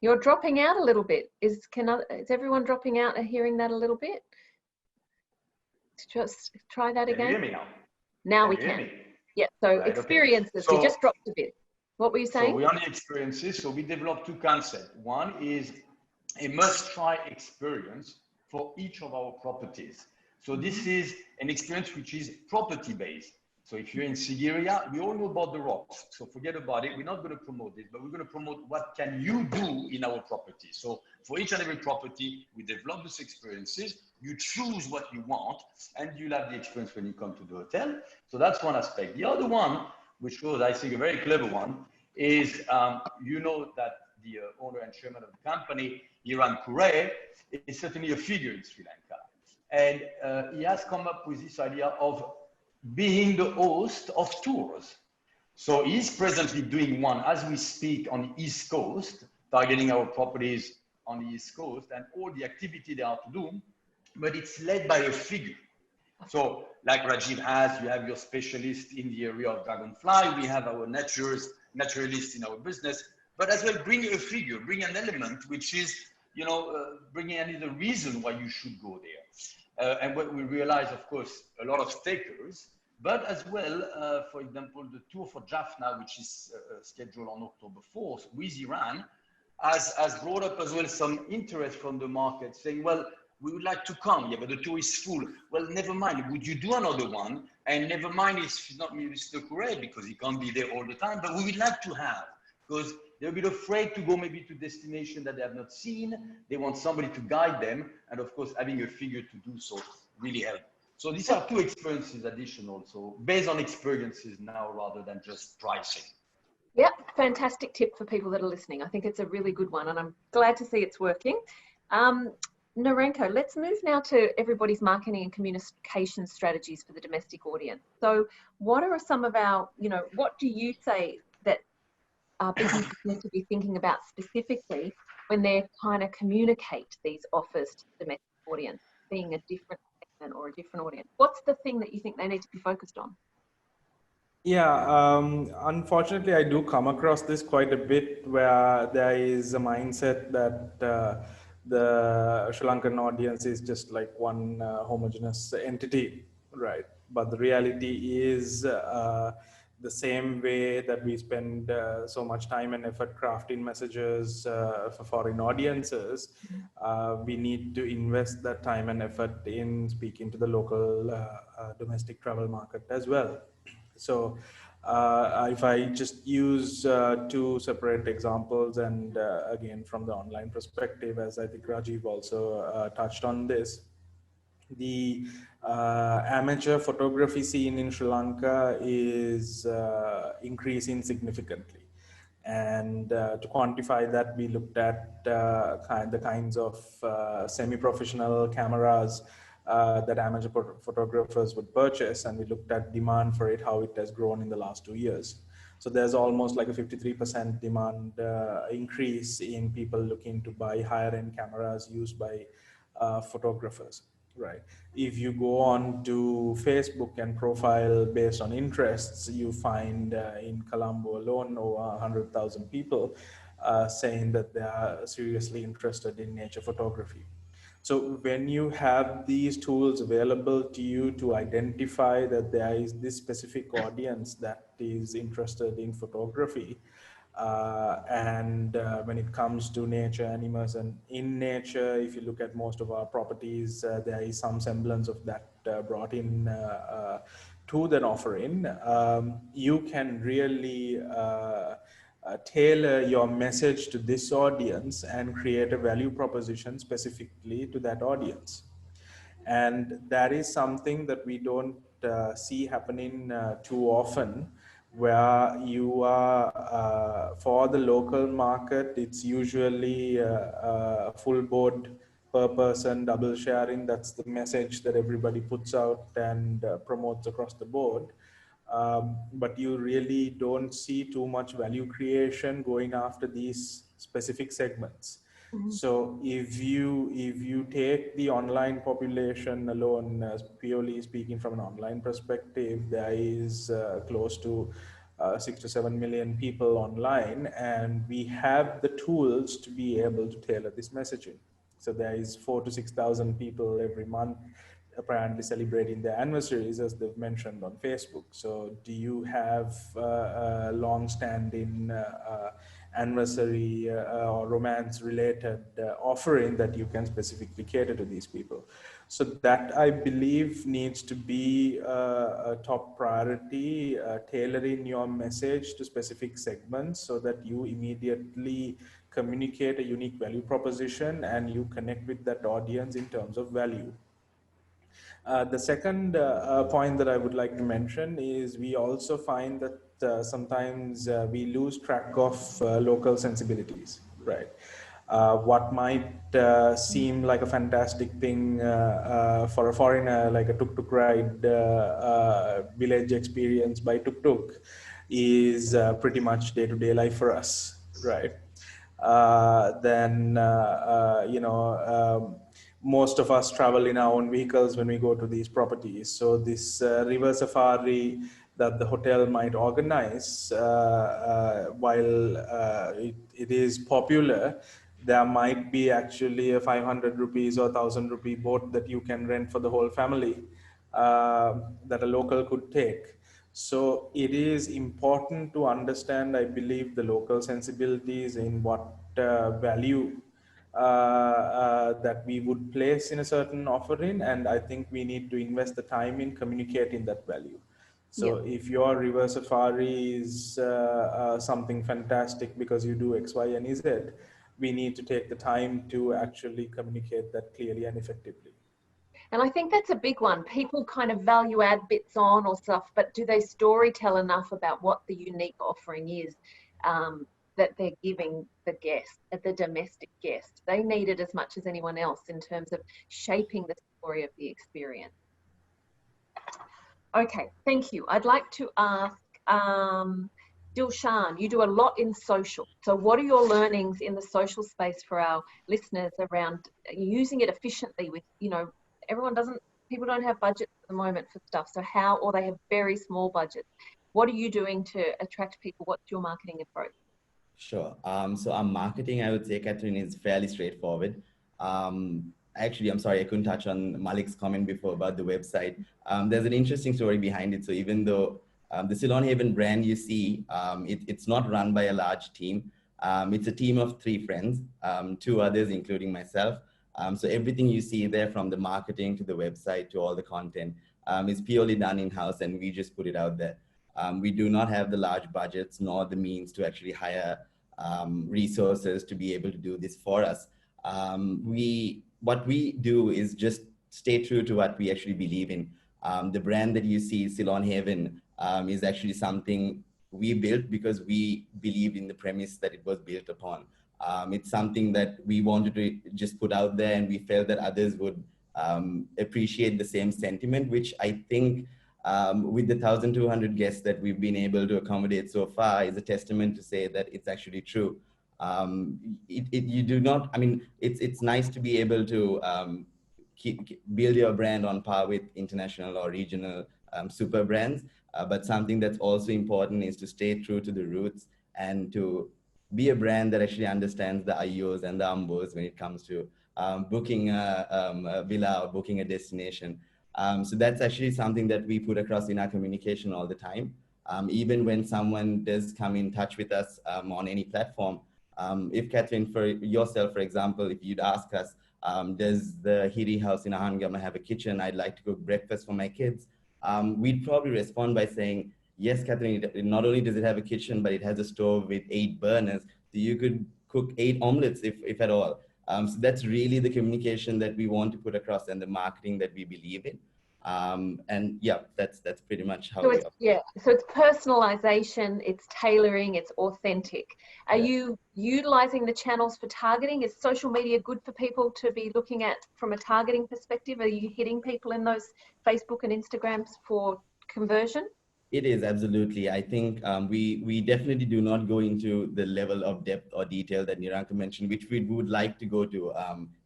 You're dropping out a little bit. Is everyone dropping out and hearing that a little bit? Just try that again. Can you hear me now? Now we can. Yeah, so right, experiences, okay. So, you just dropped a bit. What were you saying? So we only experiences, so we developed two concepts. One is a must-try experience for each of our properties. So this is an experience which is property-based. So if you're in Sigiriya, we all know about the rocks. So forget about it. We're not going to promote this, but we're going to promote what can you do in our property. So for each and every property, we develop these experiences. You choose what you want, and you'll have the experience when you come to the hotel. So that's one aspect. The other one, which was, I think, a very clever one, is you know that the owner and chairman of the company, Niranka, is certainly a figure in Sri Lanka. And he has come up with this idea of being the host of tours. So he's presently doing one as we speak on the East Coast, targeting our properties on the East Coast and all the activity they are to do, but it's led by a figure. So like Rajiv has, you have your specialist in the area of dragonfly, we have our naturalists in our business, but as well bring a figure, bring an element which is, you know, bringing any reason why you should go there. And what we realize, of course, a lot of takers, but as well, for example, the tour for Jaffna, which is scheduled on October 4th with Iran, has brought up as well some interest from the market saying, well, we would like to come, yeah, but the tour is full. Well, never mind, would you do another one? And never mind, it's not Mr. Kure because he can't be there all the time, but we would like to have, because they're a bit afraid to go maybe to destination that they have not seen. They want somebody to guide them. And of course, having a figure to do so really helps. So these are two experiences additional. So based on experiences now rather than just pricing. Yep, fantastic tip for people that are listening. I think it's a really good one and I'm glad to see it's working. Niranka, let's move now to everybody's marketing and communication strategies for the domestic audience. So what are some of our, you know, what do you say that businesses need to be thinking about specifically when they're trying to communicate these offers to the domestic audience, being a different segment or a different audience? What's the thing that you think they need to be focused on? Yeah, unfortunately, I do come across this quite a bit where there is a mindset that the Sri Lankan audience is just like one homogeneous entity, right? But the reality is the same way that we spend so much time and effort crafting messages for foreign audiences, we need to invest that time and effort in speaking to the local domestic travel market as well. So if I just use two separate examples and again from the online perspective, as I think Rajiv also touched on this, the amateur photography scene in Sri Lanka is increasing significantly. And to quantify that, we looked at the kinds of semi-professional cameras that amateur photographers would purchase, and we looked at demand for it, how it has grown in the last 2 years. So there's almost like a 53% demand increase in people looking to buy higher end cameras used by photographers, right? If you go on to Facebook and profile based on interests, you find in Colombo alone over 100,000 people saying that they are seriously interested in nature photography. So when you have these tools available to you to identify that there is this specific audience that is interested in photography, and when it comes to nature, animals, and in nature, if you look at most of our properties, there is some semblance of that brought in to that offering, you can really tailor your message to this audience and create a value proposition specifically to that audience. And that is something that we don't see happening too often, where you are, for the local market, it's usually full board per person, double sharing. That's the message that everybody puts out and promotes across the board. But you really don't see too much value creation going after these specific segments. So if you take the online population alone, purely speaking from an online perspective, there is close to 6 to 7 million people online, and we have the tools to be able to tailor this messaging. So there is 4 to 6,000 people every month apparently celebrating their anniversaries, as they've mentioned on Facebook. So do you have a long-standing anniversary or romance-related offering that you can specifically cater to these people? So that, I believe, needs to be a top priority, tailoring your message to specific segments so that you immediately communicate a unique value proposition and you connect with that audience in terms of value. The second point that I would like to mention is we also find that sometimes we lose track of local sensibilities, right? What might seem like a fantastic thing for a foreigner, like a tuk-tuk ride, village experience by tuk-tuk, is pretty much day-to-day life for us, right? Most of us travel in our own vehicles when we go to these properties. So this river safari that the hotel might organize, while it is popular, there might be actually a 500 rupees or 1,000 rupee boat that you can rent for the whole family that a local could take. So it is important to understand, I believe, the local sensibilities in what value that we would place in a certain offering, and I think we need to invest the time in communicating that value. So if your river safari is something fantastic because you do X, Y, and Z, we need to take the time to actually communicate that clearly and effectively. And I think that's a big one. People kind of value add bits on or stuff, but do they story tell enough about what the unique offering is that they're giving the guest, the domestic guest? They need it as much as anyone else in terms of shaping the story of the experience. Okay, thank you. I'd like to ask Dilshan, you do a lot in social. So what are your learnings in the social space for our listeners around using it efficiently with, people don't have budgets at the moment for stuff. So or they have very small budgets. What are you doing to attract people? What's your marketing approach? Sure. So our marketing, I would say, Katherine, is fairly straightforward. Actually, I'm sorry, I couldn't touch on Malik's comment before about the website. There's an interesting story behind it. So even though the Ceylon Haven brand you see, it's not run by a large team. It's a team of 3 friends, 2 others, including myself. So everything you see there, from the marketing to the website to all the content, is purely done in-house, and we just put it out there. We do not have the large budgets nor the means to actually hire resources to be able to do this for us. What we do is just stay true to what we actually believe in. The brand that you see, Ceylon Haven, is actually something we built because we believed in the premise that it was built upon. It's something that we wanted to just put out there, and we felt that others would appreciate the same sentiment, which I think with the 1,200 guests that we've been able to accommodate so far is a testament to say that it's actually true. It's nice to be able to build your brand on par with international or regional super brands, but something that's also important is to stay true to the roots and to be a brand that actually understands the IOs and the UMBOs when it comes to booking a villa or booking a destination. So that's actually something that we put across in our communication all the time. Even when someone does come in touch with us on any platform, if Katherine, for yourself, for example, if you'd ask us, does the Hiri house in Ahangama have a kitchen? I'd like to cook breakfast for my kids. we'd probably respond by saying, yes, Katherine, not only does it have a kitchen, but it has a stove with 8 burners. So you could cook 8 omelets if at all. So that's really the communication that we want to put across and the marketing that we believe in. And yeah, that's pretty much how so it's personalization, it's tailoring, it's authentic. Are you utilizing the channels for targeting? Is social media good for people to be looking at from a targeting perspective? Are you hitting people in those Facebook and Instagrams for conversion? It is, absolutely. I think we definitely do not go into the level of depth or detail that Niranka mentioned, which we would like to go to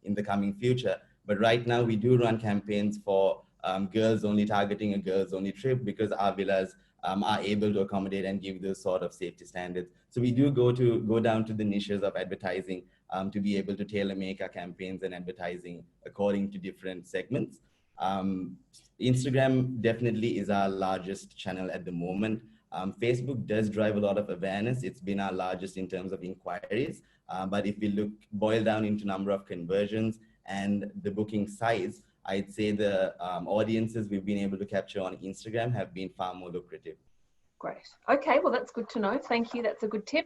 in the coming future. But right now we do run campaigns for girls only, targeting a girls only trip, because our villas are able to accommodate and give those sort of safety standards. So we do go down to the niches of advertising to be able to tailor make our campaigns and advertising according to different segments. Instagram definitely is our largest channel at the moment. Facebook does drive a lot of awareness. It's been our largest in terms of inquiries. But if we boil down into number of conversions and the booking size, I'd say the audiences we've been able to capture on Instagram have been far more lucrative. Great. Okay, well, that's good to know. Thank you. That's a good tip.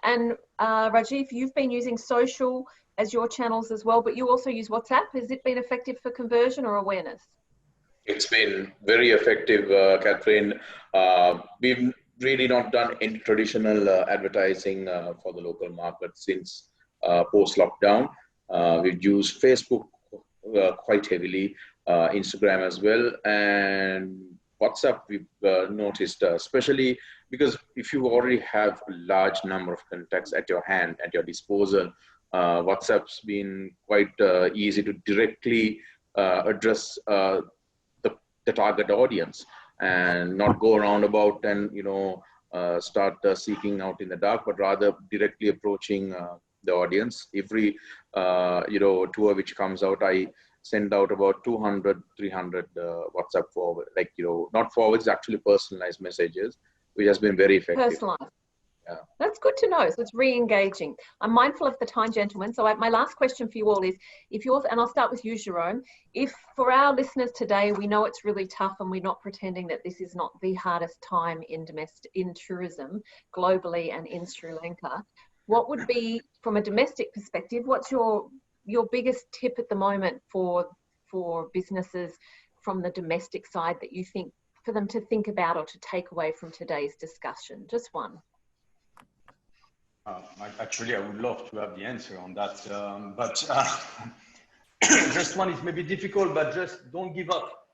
And Rajiv, you've been using social as your channels as well, but you also use WhatsApp. Has it been effective for conversion or awareness? It's been very effective, Katherine. We've really not done any traditional advertising for the local market since post-lockdown. We've used Facebook quite heavily, Instagram as well, and WhatsApp we've noticed, especially because if you already have a large number of contacts at your hand, at your disposal, WhatsApp's been quite easy to directly address the target audience and not go around about and start seeking out in the dark, but rather directly approaching the audience. Every tour which comes out, I send out about 200, 300 WhatsApp forward, not forwards, actually personalized messages, which has been very effective. Personalized. Yeah. That's good to know. So it's re-engaging. I'm mindful of the time, gentlemen. So my last question for you all is, and I'll start with you, Jerome, if for our listeners today, we know it's really tough and we're not pretending that this is not the hardest time in tourism globally and in Sri Lanka, what would be, from a domestic perspective, what's your biggest tip at the moment for businesses from the domestic side that you think for them to think about or to take away from today's discussion? Just one. Actually, I would love to have the answer on that, but just one is maybe difficult, but just don't give up.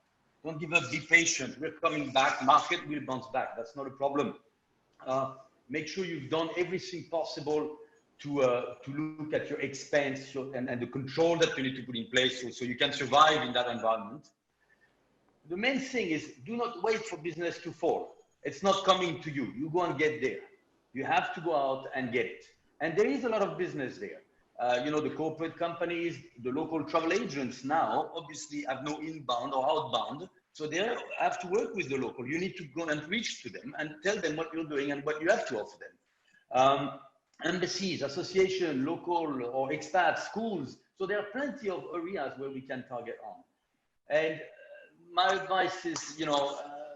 Don't give up, be patient. We're coming back, market will bounce back. That's not a problem. Make sure you've done everything possible to look at your expense and the control that you need to put in place so you can survive in that environment. The main thing is, do not wait for business to fall. It's not coming to you. You go and get there. You have to go out and get it. And there is a lot of business there. The corporate companies, the local travel agents now obviously have no inbound or outbound. So they have to work with the local. You need to go and reach to them and tell them what you're doing and what you have to offer them. Embassies, association, local or expats, schools. So there are plenty of areas where we can target on. And my advice is,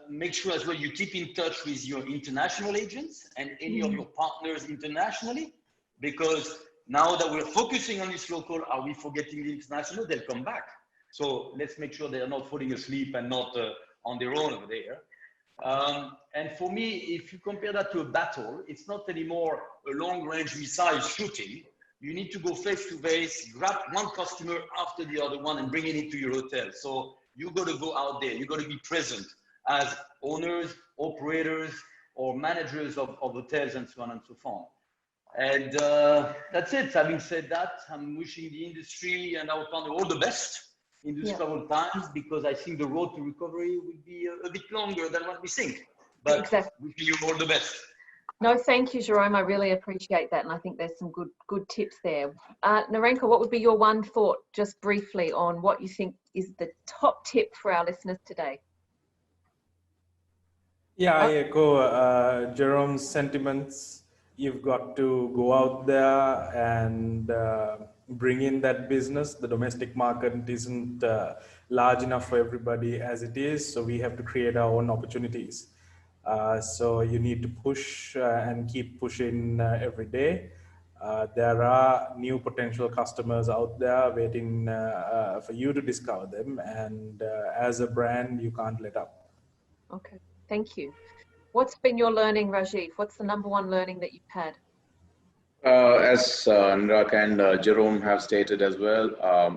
make sure as well you keep in touch with your international agents and any of your partners internationally, because now that we're focusing on this local, are we forgetting the international? They'll come back. So let's make sure they're not falling asleep and not on their own over there. And for me, if you compare that to a battle, it's not anymore a long-range missile shooting. You need to go face to face, grab one customer after the other one and bring it into your hotel. So you got to go out there. You got to be present as owners, operators, or managers of hotels and so on and so forth. And that's it. Having said that, I'm wishing the industry and our partner all the best in these troubled times, because I think the road to recovery will be a bit longer than what we think. But exactly. Wishing you all the best. No, thank you, Jerome. I really appreciate that. And I think there's some good tips there. Niranka, what would be your one thought, just briefly, on what you think is the top tip for our listeners today? Yeah, I echo Jerome's sentiments. You've got to go out there and bring in that business. The domestic market isn't large enough for everybody as it is, so we have to create our own opportunities. So you need to push and keep pushing every day. There are new potential customers out there waiting for you to discover them, and as a brand, you can't let up. Okay, thank you. What's been your learning, Rajiv? What's the number one learning that you've had? As Niranka and Jerome have stated as well,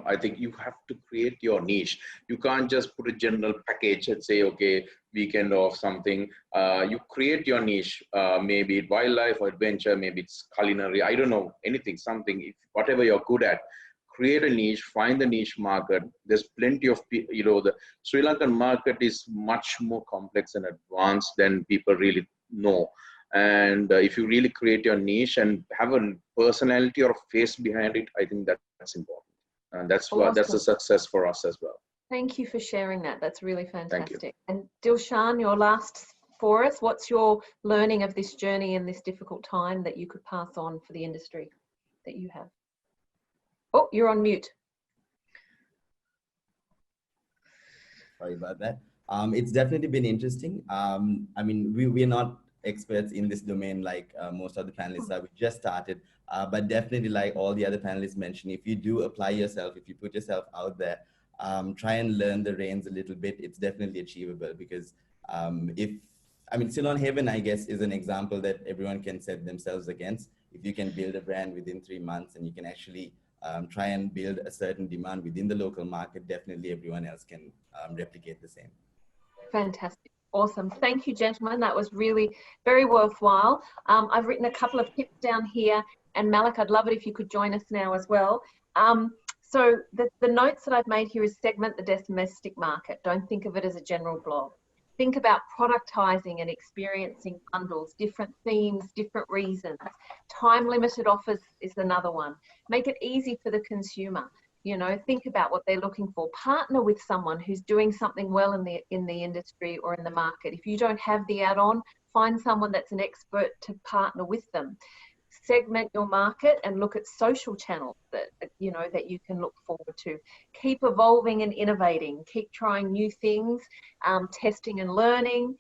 I think you have to create your niche. You can't just put a general package and say, okay, weekend or something. You create your niche, maybe it's wildlife or adventure, maybe it's culinary, I don't know, anything, something, if, whatever you're good at. Create a niche, find the niche market. There's plenty of, the Sri Lankan market is much more complex and advanced than people really know. And if you really create your niche and have a personality or a face behind it, I think that's important. And that's what, that's a success for us as well. Thank you for sharing that. That's really fantastic. Thank you. And Dilshan, your last for us, what's your learning of this journey in this difficult time that you could pass on for the industry that you have? Oh, you're on mute. Sorry about that. It's definitely been interesting. I mean, we're not experts in this domain like most of the panelists are. We just started, but definitely like all the other panelists mentioned, if you do apply yourself, if you put yourself out there, try and learn the reins a little bit, it's definitely achievable. Because Ceylon Haven, I guess, is an example that everyone can set themselves against. If you can build a brand within 3 months and you can actually try and build a certain demand within the local market, definitely everyone else can replicate the same. Fantastic. Awesome. Thank you, gentlemen. That was really very worthwhile. I've written a couple of tips down here, and Malik, I'd love it if you could join us now as well. So the notes that I've made here is segment the domestic market. Don't think of it as a general blog. Think about productizing and experiencing bundles, different themes, different reasons. Time-limited offers is another one. Make it easy for the consumer. You know, think about what they're looking for. Partner with someone who's doing something well in the industry or in the market. If you don't have the add-on, find someone that's an expert to partner with them. Segment your market and look at social channels that that you can look forward to. Keep evolving and innovating. Keep trying new things, testing and learning.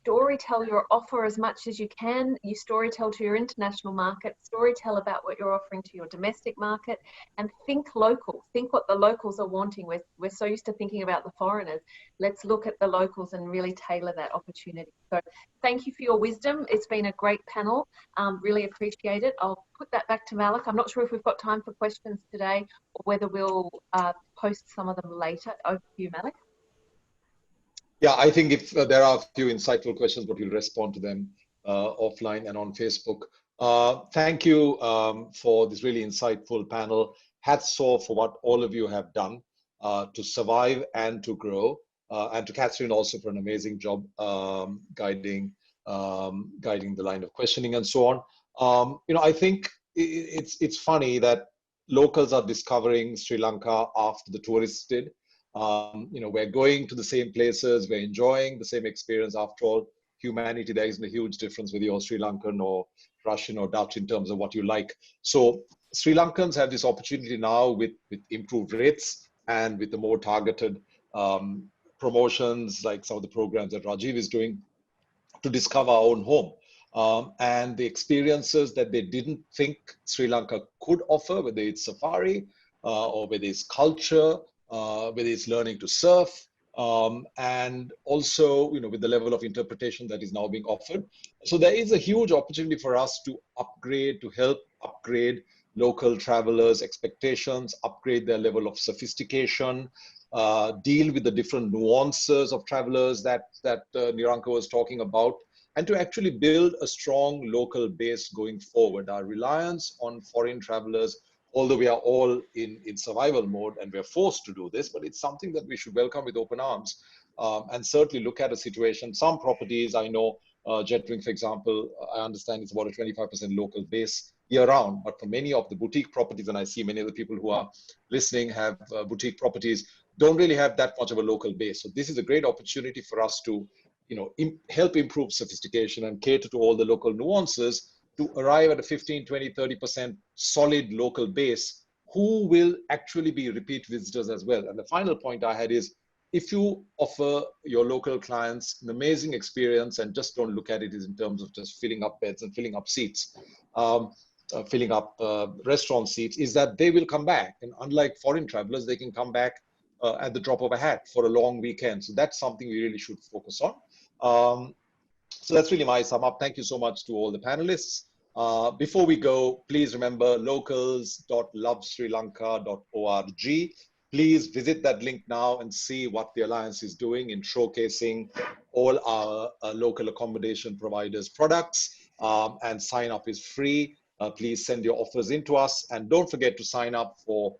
Storytell your offer as much as you can. You storytell to your international market, storytell about what you're offering to your domestic market, and think local. Think what the locals are wanting. We're so used to thinking about the foreigners. Let's look at the locals and really tailor that opportunity. So thank you for your wisdom. It's been a great panel. Really appreciate it. I'll put that back to Malik. I'm not sure if we've got time for questions today or whether we'll post some of them later. Over to you, Malik. Yeah, I think if there are a few insightful questions, but we'll respond to them offline and on Facebook. Thank you for this really insightful panel. Hats off for what all of you have done to survive and to grow, and to Katherine also for an amazing job guiding the line of questioning and so on. I think it's funny that locals are discovering Sri Lanka after the tourists did. We're going to the same places, we're enjoying the same experience. After all, humanity, there isn't a huge difference whether you're Sri Lankan or Russian or Dutch in terms of what you like. So Sri Lankans have this opportunity now with improved rates and with the more targeted promotions, like some of the programs that Rajiv is doing, to discover our own home. And the experiences that they didn't think Sri Lanka could offer, whether it's safari or whether it's culture, whether it's learning to surf, and also with the level of interpretation that is now being offered. So there is a huge opportunity for us to help upgrade local travelers' expectations, upgrade their level of sophistication, deal with the different nuances of travelers that Niranka was talking about, and to actually build a strong local base going forward. Our reliance on foreign travelers, although we are all in survival mode and we're forced to do this, but it's something that we should welcome with open arms, and certainly look at a situation. Some properties, I know, Jetwing, for example, I understand it's about a 25% local base year round, but for many of the boutique properties, and I see many of the people who are listening have boutique properties, don't really have that much of a local base. So this is a great opportunity for us to, help improve sophistication and cater to all the local nuances to arrive at a 15, 20, 30% solid local base who will actually be repeat visitors as well. And the final point I had is, if you offer your local clients an amazing experience and just don't look at it as in terms of just filling up beds and filling up seats, filling up restaurant seats, is that they will come back. And unlike foreign travelers, they can come back at the drop of a hat for a long weekend. So that's something we really should focus on. So that's really my sum up. Thank you so much to all the panelists. Before we go, please remember locals.lovesrilanka.org. Please visit that link now and see what the Alliance is doing in showcasing all our local accommodation providers' products, and sign up is free. Please send your offers in to us, and don't forget to sign up for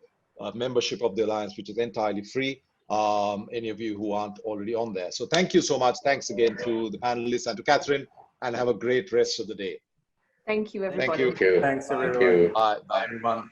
membership of the Alliance, which is entirely free. Any of you who aren't already on there. So thank you so much. Thanks again to the panelists and to Katherine, and have a great rest of the day. Thank you, everybody. Thank you. Thanks, everyone. Bye. Bye, everyone.